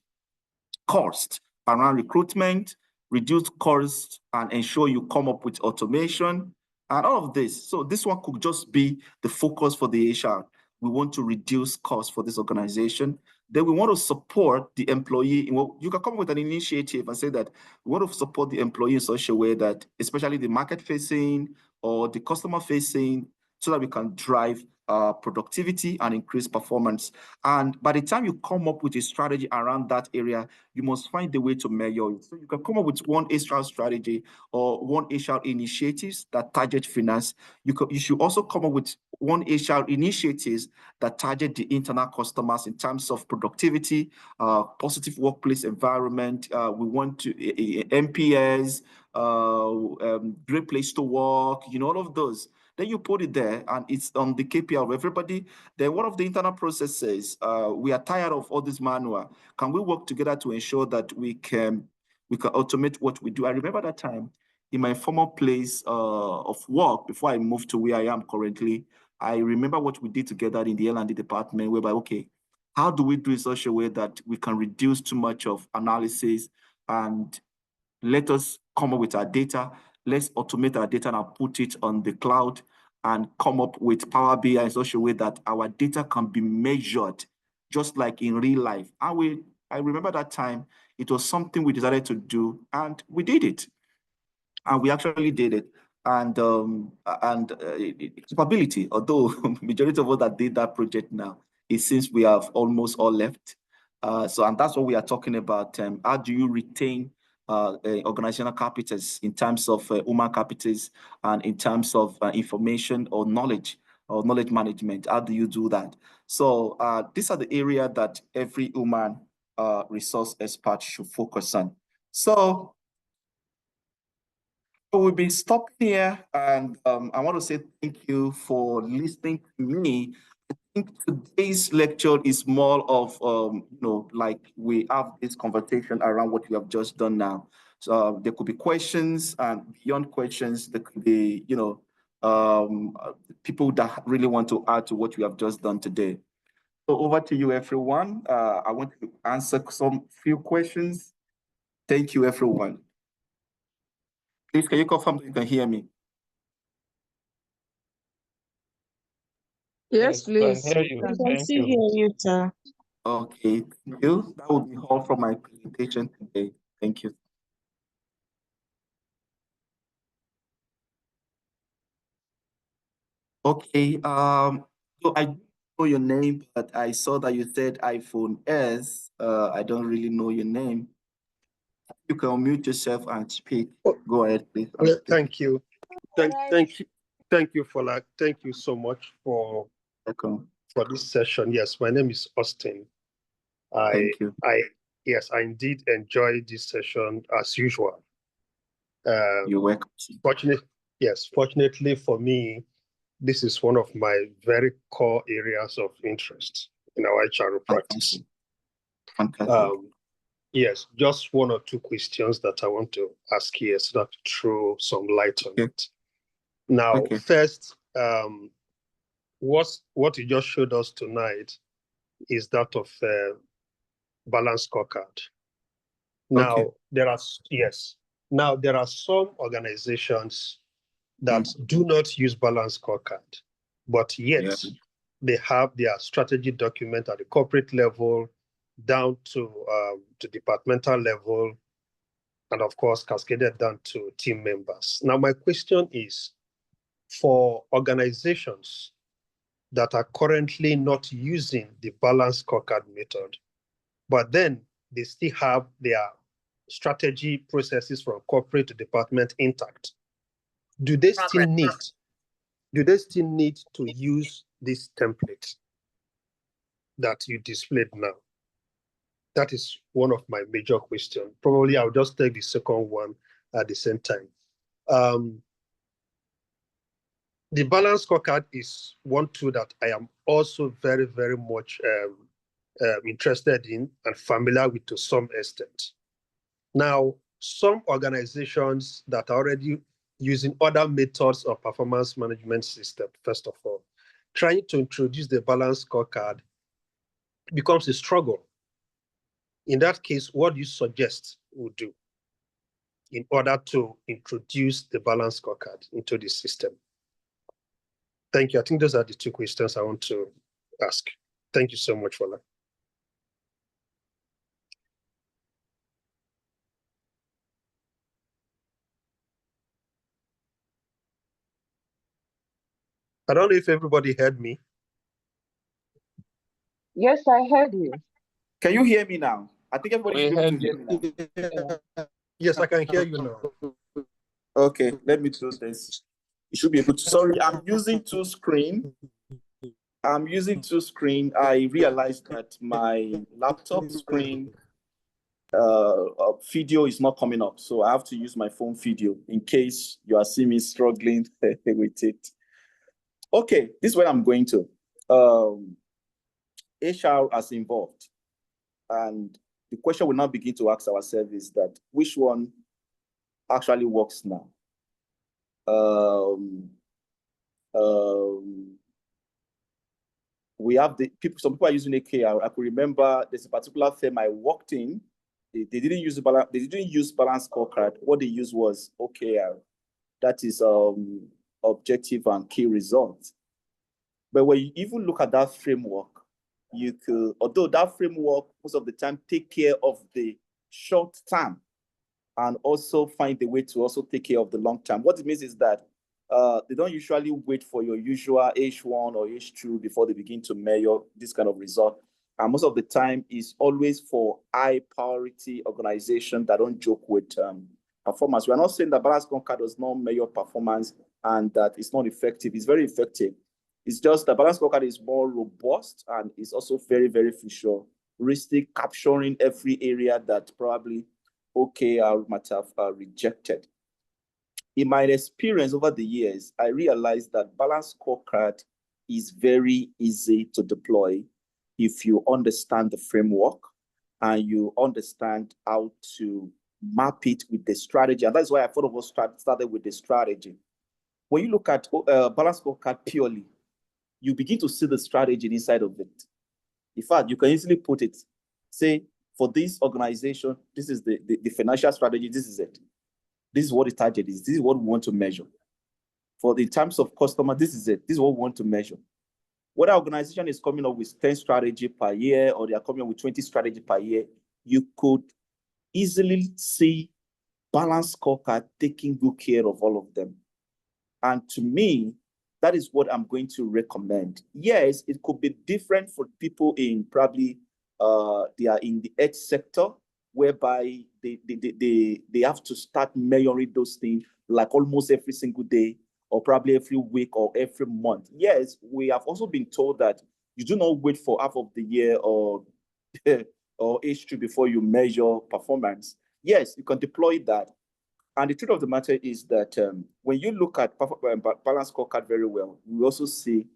cost around recruitment, reduce costs, and ensure you come up with automation and all of this. So this one could just be the focus for the HR. We want to reduce costs for this organization. Then we want to support the employee. Well, you can come up with an initiative and say that we want to support the employee in such a way that, especially the market facing or the customer facing, so that we can drive productivity and increase performance. And by the time you come up with a strategy around that area, you must find a way to measure it. So you can come up with one HR strategy or one HR initiatives that target finance. You should also come up with one HR initiatives that target the internal customers in terms of productivity, positive workplace environment. We want to MPS, great place to work, you know, all of those. Then you put it there and it's on the KPI of everybody. Then one of the internal processes, we are tired of all this manual. Can we work together to ensure that we can automate what we do? I remember that time in my former place of work, before I moved to where I am currently, I remember what we did together in the L&D department, whereby, okay, how do we do it in such a way that we can reduce too much of analysis and let us come up with our data. Let's automate our data and put it on the cloud and come up with Power BI in such a way that our data can be measured just like in real life. And I remember that time, it was something we decided to do and we did it. And we actually did it. And capability, although majority of us that did that project now, it seems we have almost all left. And that's what we are talking about. How do you retain organizational capitals in terms of human capitals and in terms of information or knowledge management? How do you do that? So these are the area that every human resource expert should focus on. So we'll be stopping here, and I want to say thank you for listening to me. I think today's lecture is more of, like we have this conversation around what we have just done now. So there could be questions, and beyond questions, there could be, people that really want to add to what we have just done today. So over to you, everyone. I want to answer some few questions. Thank you, everyone. Please, can you confirm that you can hear me? Yes, please. I can hear you. We can still hear you, sir. Okay, thank you. That will be all from my presentation today. Thank you. Okay, so I don't know your name, but I saw that you said iPhone S. I don't really know your name. You can unmute yourself and speak. Go ahead, please. Well, thank you. Thank you for that. Thank you so much for this session. Yes, my name is Austin. Thank you. I indeed enjoyed this session as usual. You're welcome. Fortunately for me, this is one of my very core areas of interest in our HR practice. Fantastic. Yes, just one or two questions that I want to ask here so that to throw some light on it. Now, first, what you just showed us tonight is that of balance scorecard. Now, there are some organizations that do not use balance scorecard, but yet they have their strategy document at the corporate level down to departmental level, and of course, cascaded down to team members. Now, my question is, for organizations that are currently not using the balanced scorecard method, but then they still have their strategy processes from corporate to department intact, do they still need to use this template that you displayed now? That is one of my major questions. Probably I'll just take the second one at the same time. The balance scorecard is one tool that I am also very, very much interested in and familiar with to some extent. Now, some organizations that are already using other methods of performance management system, first of all, trying to introduce the balance scorecard becomes a struggle. In that case, what do you suggest we do in order to introduce the balance scorecard into the system? Thank you. I think those are the two questions I want to ask. Thank you so much for that. I don't know if everybody heard me. Yes, I heard you. Can you hear me now? I think everybody We should be able heard to hear me now. Yes, I can hear you now. Okay, let me do this. You should be able to. Sorry, I'm using two screen. I realized that my laptop screen video is not coming up, so I have to use my phone video in case you are seeing me struggling with it. Okay, this is where I'm going to. HR has involved, and the question we now begin to ask ourselves is that which one actually works now? We have the people. Some people are using AKR. I could remember there's a particular firm I worked in. They didn't use balance. They didn't use balance scorecard. What they used was OKR. That is objective and key results. But when you even look at that framework, you could, although that framework most of the time take care of the short term and also find a way to also take care of the long term. What it means is that they don't usually wait for your usual H1 or H2 before they begin to measure this kind of result. And most of the time is always for high priority organizations that don't joke with performance. We are not saying that balance scorecard does not measure performance and that it's not effective. It's very effective. It's just the balance scorecard is more robust and is also very, very futuristic, capturing every area that probably OKR might have rejected. In my experience over the years, I realized that balance scorecard is very easy to deploy if you understand the framework and you understand how to map it with the strategy. And that's why I thought of us started with the strategy. When you look at balance scorecard purely, you begin to see the strategy inside of it. In fact, you can easily put it, say, for this organization, this is the financial strategy, this is it. This is what the target is. This is what we want to measure. For the terms of customer, this is it. This is what we want to measure. Whether an organization is coming up with 10 strategy per year or they are coming up with 20 strategy per year, you could easily see balance scorecard taking good care of all of them. And to me, that is what I'm going to recommend. Yes, it could be different for people in probably they are in the edge sector, whereby they have to start measuring those things like almost every single day or probably every week or every month. Yes, we have also been told that you do not wait for half of the year or H2 before you measure performance. Yes, you can deploy that. And the truth of the matter is that when you look at balance scorecard very well, we also see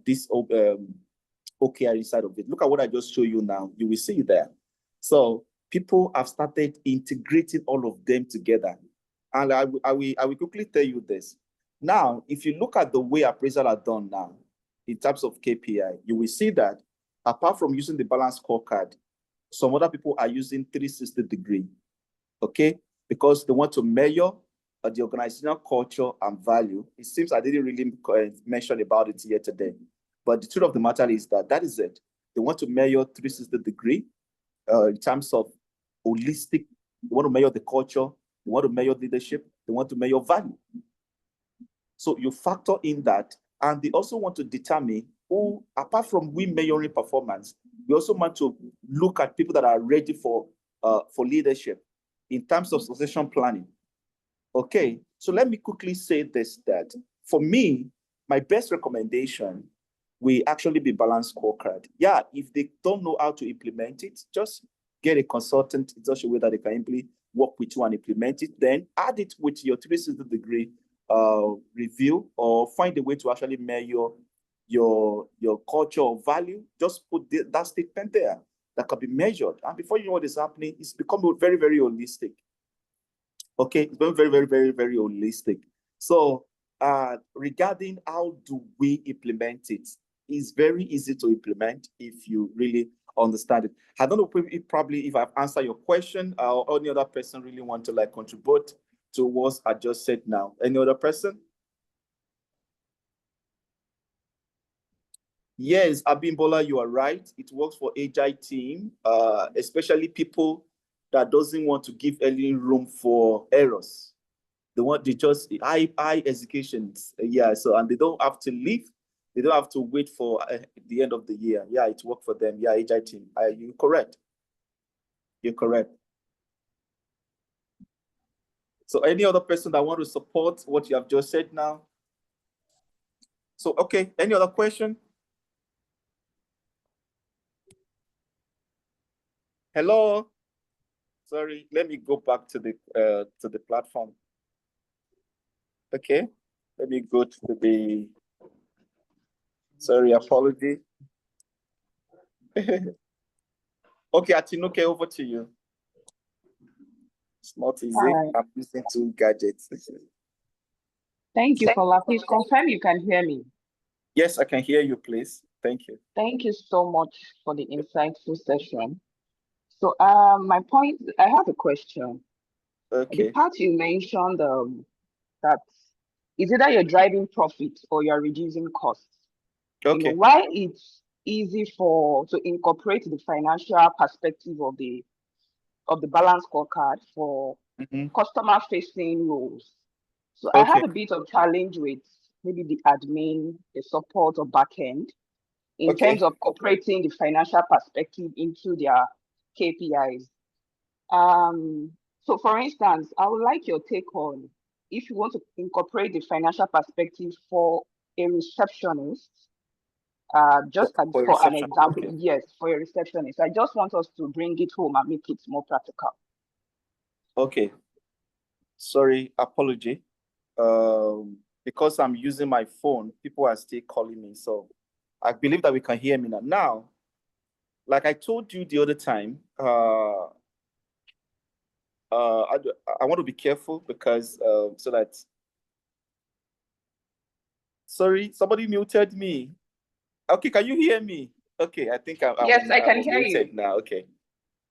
this OKR inside of it. Look at what I just showed you now. You will see there. So people have started integrating all of them together. And I will quickly tell you this. Now, if you look at the way appraisal are done now, in terms of KPI, you will see that apart from using the balance scorecard, some other people are using 360-degree, okay? Because they want to measure the organizational culture and value. It seems I didn't really mention about it here today. But the truth of the matter is that that is it. They want to measure 360-degree in terms of holistic. They want to measure the culture. They want to measure leadership. They want to measure value. So you factor in that, and they also want to determine who, apart from we measuring performance, we also want to look at people that are ready for leadership in terms of succession planning. Okay, so let me quickly say this, that for me, my best recommendation will actually be balanced scorecard. Yeah, if they don't know how to implement it, just get a consultant in such a way that they can simply work with you and implement it. Then add it with your 360-degree review, or find a way to actually measure your culture or value. Just put that statement there that can be measured. And before you know what is happening, it's becoming very, very holistic. Okay, it's very, very, very, very, very holistic. So regarding how do we implement it, it's very easy to implement if you really understand it. I don't know if I've answered your question, or any other person really want to like contribute to what I just said now. Any other person? Yes, Abimbola, you are right. It works for HR team, especially people that doesn't want to give any room for errors. They just high executions. Yeah, so, and they don't have to leave. They don't have to wait for the end of the year. Yeah, it worked for them. Yeah, HR team. You're correct. You're correct. So any other person that want to support what you have just said now? So, okay, any other question? Hello? Sorry, let me go back to the platform. Okay, let me go to the, sorry, apology. Okay, Atinuke, over to you. It's not easy. Right. I'm using 2 gadgets. Thank you, Fola. Please confirm you can hear me. Yes, I can hear you, please. Thank you. Thank you so much for the insightful session. So, my point, I have a question. Okay. The part you mentioned that is either you're driving profit or you're reducing costs. Okay. Why it's easy to incorporate the financial perspective of the balance scorecard for customer facing roles. So I have a bit of challenge with maybe the admin, the support or backend in terms of incorporating the financial perspective into their KPIs. So for instance, I would like your take on if you want to incorporate the financial perspective for a receptionist. Just for an example, yes, for a receptionist. I just want us to bring it home and make it more practical. Okay. Sorry, apology. Because I'm using my phone, people are still calling me. So I believe that we can hear me now. Now, like I told you the other time, I want to be careful because so that. Sorry, somebody muted me. Okay, can you hear me? Okay, I think yes, I can hear you now. Okay,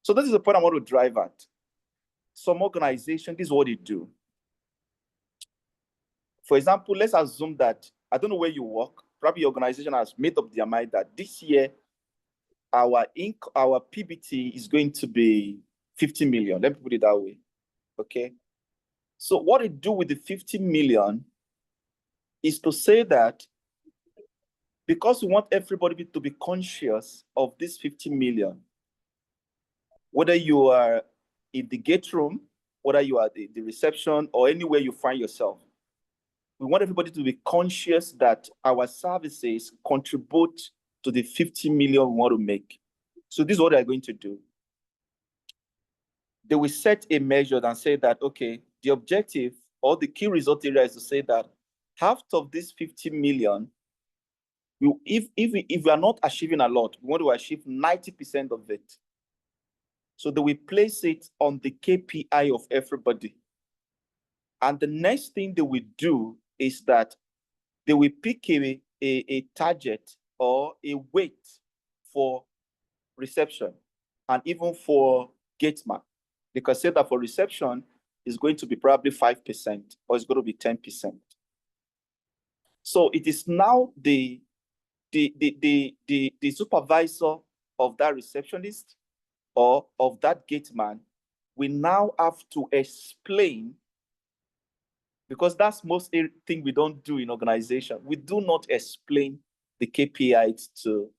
so this is the point I want to drive at. Some organization, this is what they do. For example, let's assume that, I don't know where you work, probably your organization has made up their mind that this year our PBT is going to be 50 million. Let me put it that way. Okay. So what they do with the 50 million is to say that because we want everybody to be conscious of this 50 million, whether you are in the gate room, whether you are the reception, or anywhere you find yourself, we want everybody to be conscious that our services contribute to the 50 million we want to make. So this is what they're going to do. They will set a measure and say that, okay, the objective or the key result area is to say that half of this 50 million, if we are not achieving a lot, we want to achieve 90% of it. So they will place it on the KPI of everybody. And the next thing they will do is that they will pick a target or a weight for reception and even for gate man. They can say that for reception is going to be probably 5% or it's going to be 10%. So it is now the supervisor of that receptionist or of that gate man, we now have to explain, because that's most thing we don't do in organization. We do not explain the KPIs to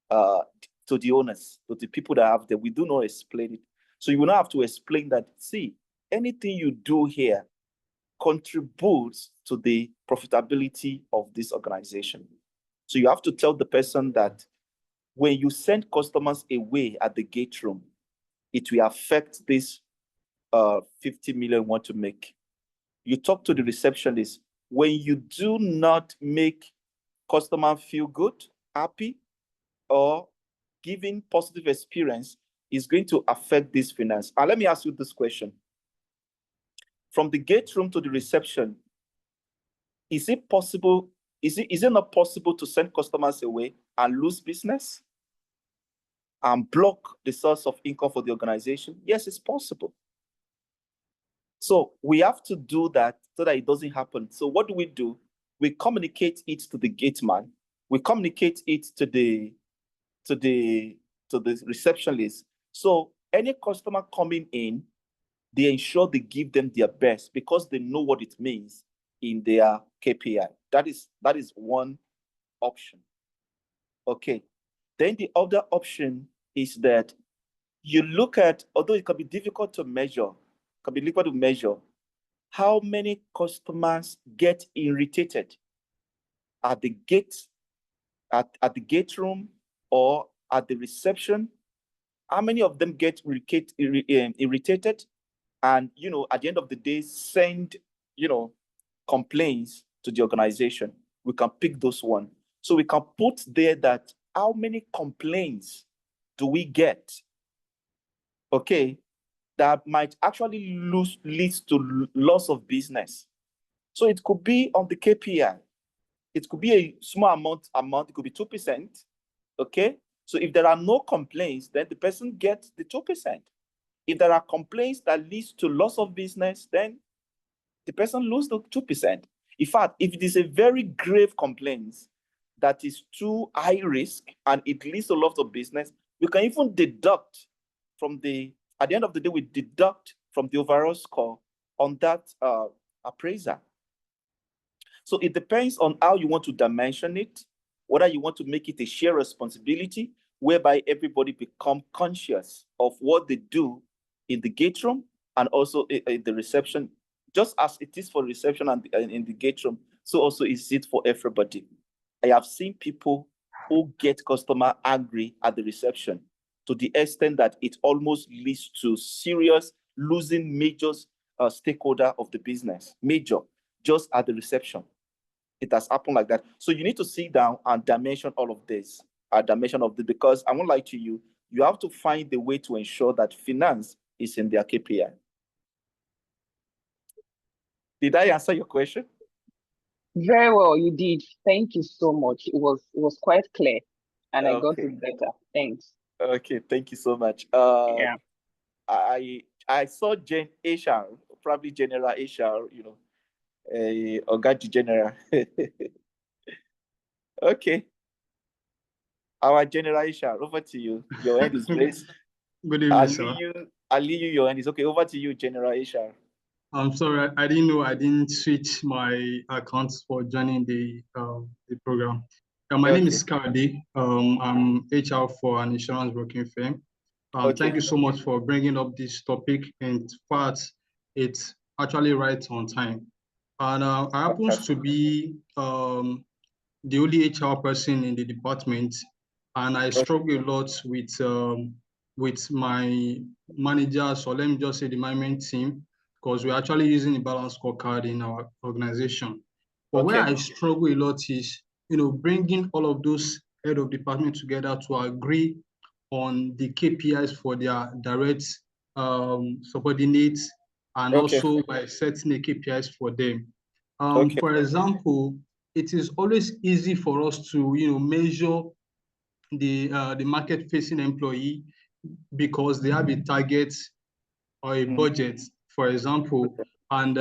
the owners, to the people that have them. We do not explain it. So you will not have to explain that, see, anything you do here contributes to the profitability of this organization. So you have to tell the person that when you send customers away at the gate room, it will affect this 50 million you want to make. You talk to the receptionist. When you do not make customer feel good, happy, or giving positive experience, is going to affect this finance. And let me ask you this question. From the gate room to the reception, is it possible, is it not possible to send customers away and lose business and block the source of income for the organization? Yes, it's possible. So we have to do that so that it doesn't happen. So what do? We communicate it to the gate man. We communicate it to the receptionist. So any customer coming in, they ensure they give them their best because they know what it means in their KPI. That is one option. Okay. Then the other option is that you look at, although it can be difficult to measure, how many customers get irritated at the gate, at the gate room or at the reception. How many of them get irritated and, at the end of the day, send, complaints to the organization? We can pick those one. So we can put there that how many complaints do we get, okay, that might actually lead to loss of business. So it could be on the KPI. It could be a small amount, it could be 2%, okay? So if there are no complaints, then the person gets the 2%. If there are complaints that leads to loss of business, then the person loses the 2%. In fact, if it is a very grave complaint that is too high risk and it leads to loss of business, we can even deduct from at the end of the day, we deduct from the overall score on that appraiser. So it depends on how you want to dimension it, whether you want to make it a shared responsibility, whereby everybody become conscious of what they do in the gate room and also in the reception, just as it is for reception and in the gate room, so also is it for everybody. I have seen people who get customer angry at the reception to the extent that it almost leads to serious losing major stakeholder of the business, just at the reception. It has happened like that. So you need to sit down and dimension all of this, because I won't lie to you, you have to find the way to ensure that finance is in their KPI. Did I answer your question? Very well, you did. Thank you so much. It was quite clear, and I got it better. Thanks. Okay, thank you so much. Yeah. I saw HR, probably General HR, Ogaji General. Okay. Our General HR, over to you. Your hand is raised. Good evening, sir. Aliyu, your hand is okay. Over to you, General HR. I'm sorry, I didn't know I didn't switch my accounts for joining the program. My name is Kade. I'm HR for an insurance broking firm. Thank you so much for bringing up this topic. In fact, it's actually right on time. And I happens to be the only HR person in the department, and I struggle a lot with my managers, or let me just say the management team, because we're actually using the balance scorecard in our organization. But where I struggle a lot is, bringing all of those head of department together to agree on the KPIs for their direct subordinates, and also by setting the KPIs for them. For example, it is always easy for us to, measure the market-facing employee because they have a target or a budget, for example, and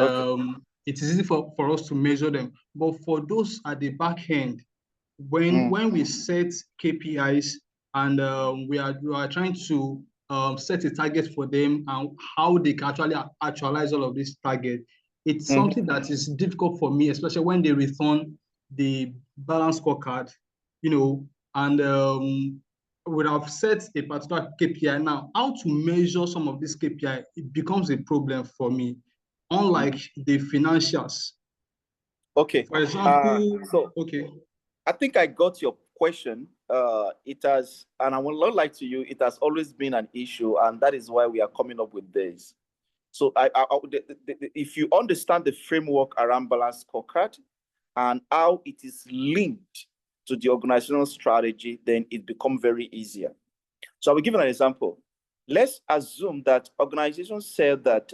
it is easy for us to measure them. But for those at the back end, when we set KPIs, and we are trying to set a target for them and how they can actually actualize all of this target. It's something that is difficult for me, especially when they return the balance scorecard, and we have set a particular KPI. Now, how to measure some of this KPI, it becomes a problem for me, unlike the financials. Okay. For example, I think I got your question. It has, and I will not lie to you, it has always been an issue, and that is why we are coming up with this. So if you understand the framework around balance scorecard and how it is linked to the organizational strategy, then it becomes very easier. So I will give an example. Let's assume that organizations said that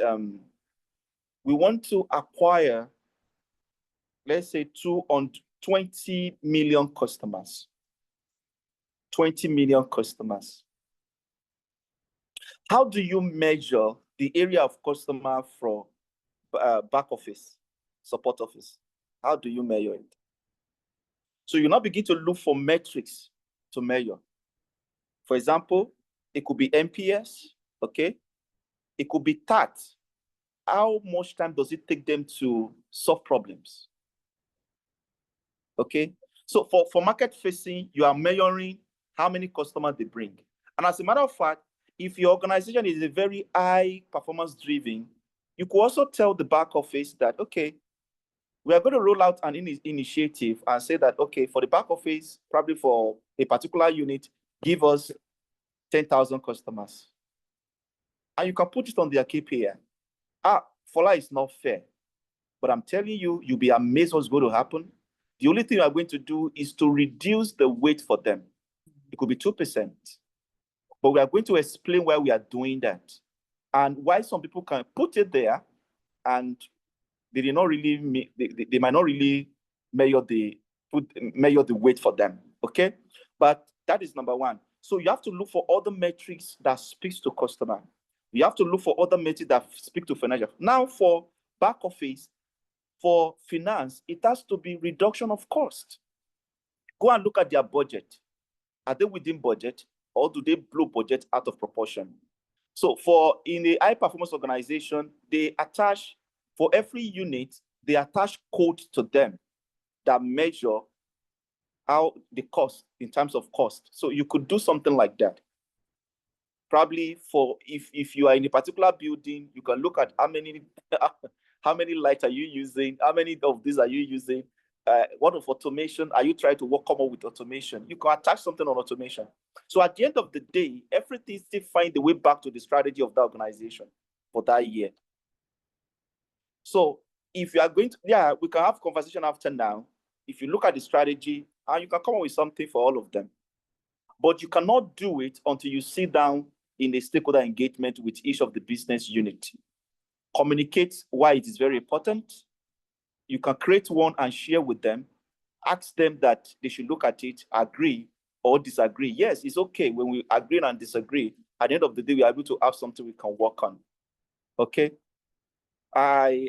we want to acquire, let's say, 20 million customers. 20 million customers. How do you measure the area of customer for back office, support office? How do you measure it? So you now begin to look for metrics to measure. For example, it could be NPS, okay? It could be TAT. How much time does it take them to solve problems? Okay? So for market facing, you are measuring how many customers they bring. And as a matter of fact, if your organization is a very high performance driven, you could also tell the back office that, okay, we are going to roll out an initiative and say that, okay, for the back office, probably for a particular unit, give us 10,000 customers. And you can put it on their KPI. Fola is not fair. But I'm telling you, you'll be amazed what's going to happen. The only thing I'm going to do is to reduce the weight for them. It could be 2%. But we are going to explain why we are doing that and why some people can put it there and they did not really, they might not really measure the weight for them, okay? But that is number one. So you have to look for other metrics that speaks to customer. You have to look for other metrics that speak to financial. Now for back office, for finance, it has to be reduction of cost. Go and look at their budget. Are they within budget or do they blow budget out of proportion? So in a high performance organization, they attach, for every unit, they attach code to them that measure how the cost in terms of cost. So you could do something like that. Probably if you are in a particular building, you can look at how many lights are you using, how many of these are you using, what of automation are you trying to come up with automation? You can attach something on automation. So at the end of the day, everything still find the way back to the strategy of the organization for that year. So if you are going to, we can have conversation after now. If you look at the strategy, and you can come up with something for all of them. But you cannot do it until you sit down in a stakeholder engagement with each of the business unit. Communicate why it is very important. You can create one and share with them. Ask them that they should look at it, agree or disagree. Yes, it's okay when we agree and disagree. At the end of the day, we are able to have something we can work on. Okay?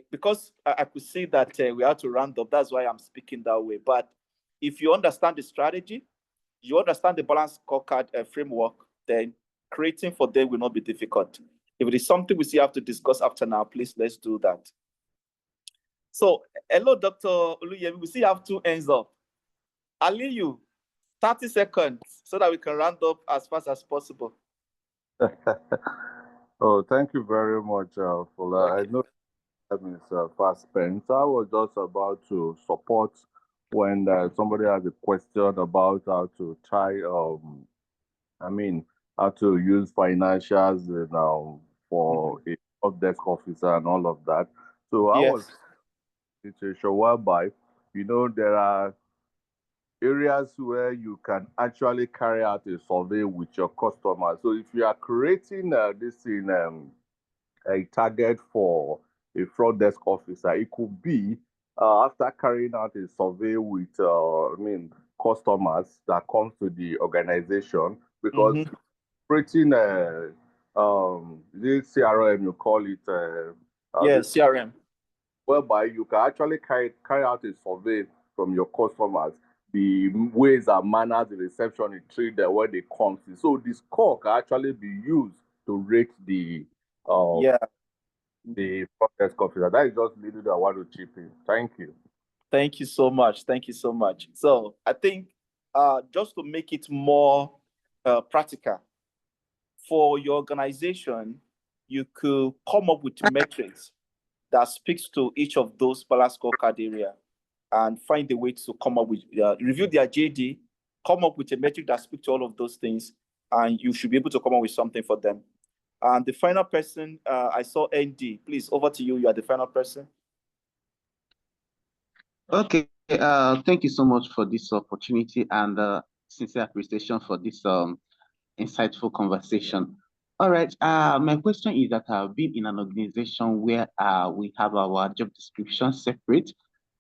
Because I could see that we have to round up, that's why I'm speaking that way. But if you understand the strategy, you understand the balance scorecard framework, then creating for them will not be difficult. If it is something we still have to discuss after now, please let's do that. So, hello, Dr. Oluyemi. We still have 2 hands up. Aliyu, 30 seconds so that we can round up as fast as possible. Oh, thank you very much, Fola. I know time is fast spent. I was just about to support when somebody has a question about how to try, how to use financials for a top desk officer and all of that. So I was in a situation whereby, there are areas where you can actually carry out a survey with your customers. So if you are creating this in a target for a front desk officer, it could be after carrying out a survey with customers that comes to the organization, because creating the CRM, you call it CRM, whereby you can actually carry out a survey from your customers. the ways and manners the reception treat them when they come. So the score can actually be used to rate the front desk officer. That is just little that I want to chip in. Thank you. Thank you so much. Thank you so much. So I think just to make it more practical, for your organization, you could come up with metrics that speaks to each of those balanced scorecard area and find a way to come up with, review their JD, come up with a metric that speaks to all of those things, and you should be able to come up with something for them. And the final person, I saw ND. Please, over to you. You are the final person. Okay. Thank you so much for this opportunity and sincere appreciation for this insightful conversation. All right. My question is that I've been in an organization where we have our job description separate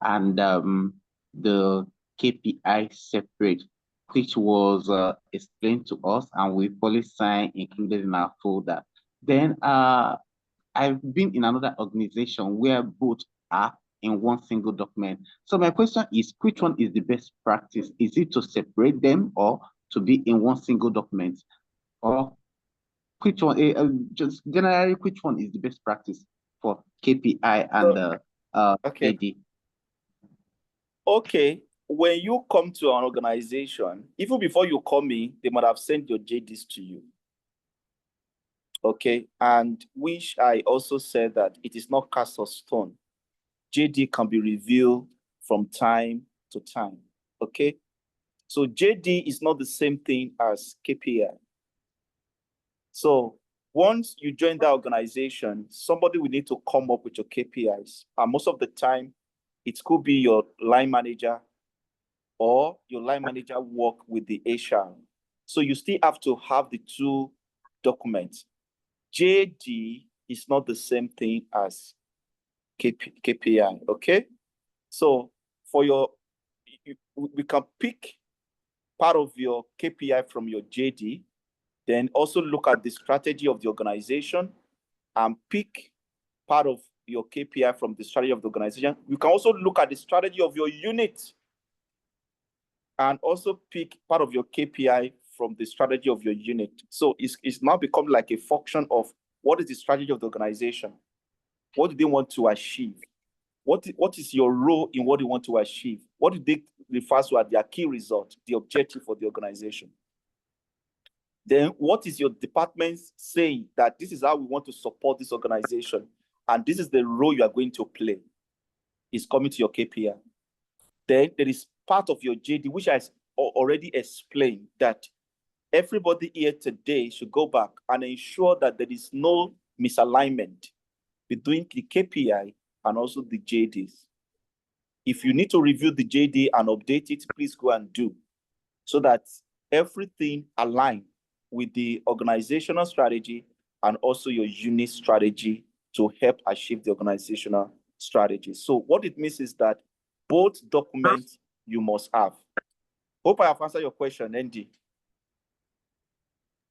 and the KPI separate, which was explained to us and we policy sign included in our folder. Then I've been in another organization where both are in one single document. So my question is, which one is the best practice? Is it to separate them or to be in one single document? Or which one, just generally, which one is the best practice for KPI and JD? Okay, when you come to an organization, even before you come in, they might have sent your JDs to you. Okay, and which I also said that it is not cast of stone. JD can be reviewed from time to time. Okay, so JD is not the same thing as KPI. So once you join that organization, somebody will need to come up with your KPIs. And most of the time, it could be your line manager or your line manager work with the HR. So you still have to have the two documents. JD is not the same thing as KPI, okay? So for your, we can pick part of your KPI from your JD, then also look at the strategy of the organization and pick part of your KPI from the strategy of the organization. You can also look at the strategy of your unit and also pick part of your KPI from the strategy of your unit. So it's now become like a function of what is the strategy of the organization? What do they want to achieve? What is your role in what they want to achieve? What do they refer to as their key result, the objective for the organization? Then what is your department saying that this is how we want to support this organization and this is the role you are going to play? Is coming to your KPI. Then there is part of your JD, which I already explained, that everybody here today should go back and ensure that there is no misalignment between the KPI and also the JDs. If you need to review the JD and update it, please go and do, so that everything aligns with the organizational strategy and also your unit strategy to help achieve the organizational strategy. So what it means is that both documents you must have. Hope I have answered your question, Andy.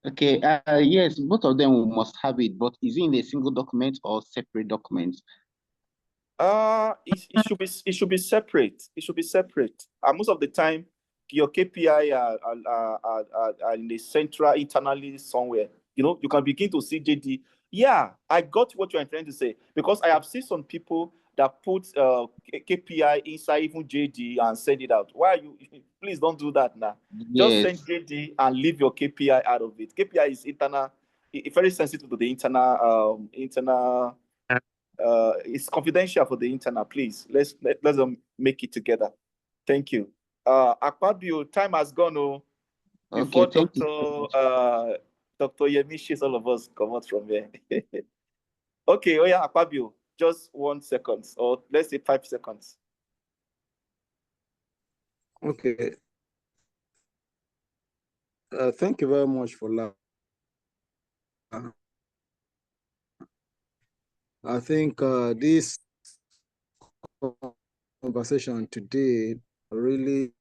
Okay, yes, both of them must have it, but is it in a single document or separate documents? It should be separate. It should be separate. And most of the time, your KPI are in the central internally somewhere. You know, you can begin to see JD. Yeah, I got what you're trying to say, because I have seen some people that put KPI inside even JD and send it out. Why are you? Please don't do that now. Just send JD and leave your KPI out of it. KPI is internal, very sensitive to the internal it's confidential for the internal. Please let's make it together. Thank you. Akpabio, time has gone. Before Dr. Yemishi, all of us come out from here. Okay, oh yeah, Akpabio, just 1 second, or let's say 5 seconds. Okay. Thank you very much for that. I think this conversation today really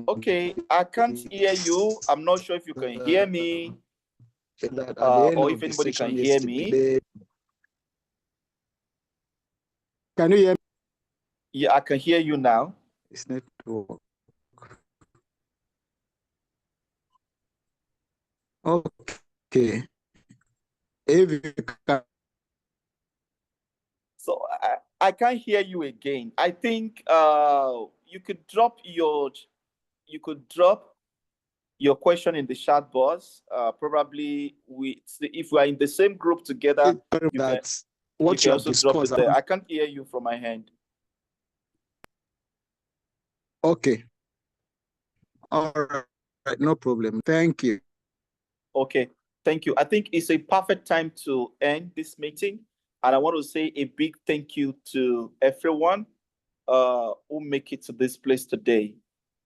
okay, I can't hear you. I'm not sure if you can hear me or if anybody can hear me. Can you hear me? Yeah, I can hear you now. It's network. Okay. If you can. So I can't hear you again. I think you could drop your question in the chat box. Probably if we are in the same group together, you can also drop it there. I can't hear you from my hand. Okay. All right, no problem. Thank you. Okay, thank you. I think it's a perfect time to end this meeting. And I want to say a big thank you to everyone who make it to this place today.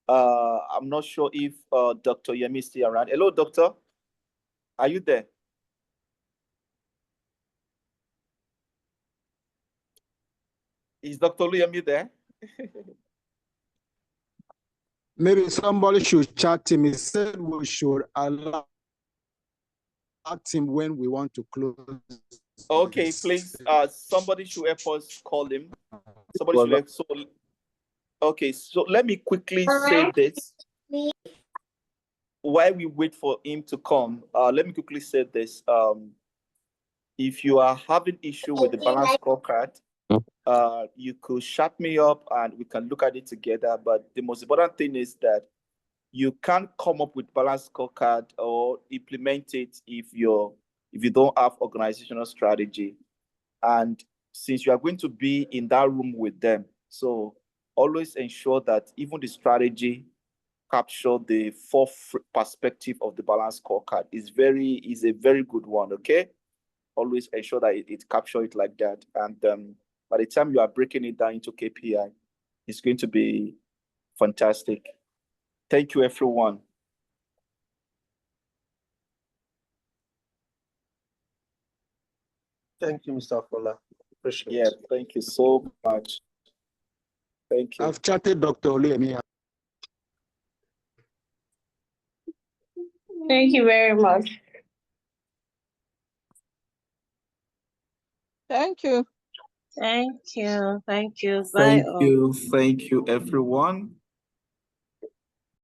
I'm not sure if Dr. Yemi is still around. Hello, doctor. Are you there? Is Dr. Yemi there? Maybe somebody should chat him. He said we should allow him when we want to close. Okay, please. Somebody should help us call him. Somebody should help. So, okay, so let me quickly say this. While we wait for him to come, let me quickly say this. If you are having issue with the balance scorecard, you could shut me up and we can look at it together. But the most important thing is that you can't come up with balance scorecard or implement it if you don't have organizational strategy. And since you are going to be in that room with them, so always ensure that even the strategy capture the full perspective of the balance scorecard is a very good one. Okay, always ensure that it capture it like that. And by the time you are breaking it down into KPI, it's going to be fantastic. Thank you, everyone. Thank you, Mr. Fola. Appreciate it. Thank you so much. Thank you. I've chatted Dr. Oluyemi. Thank you very much. Thank you. Thank you. Thank you. Bye. Thank you, everyone.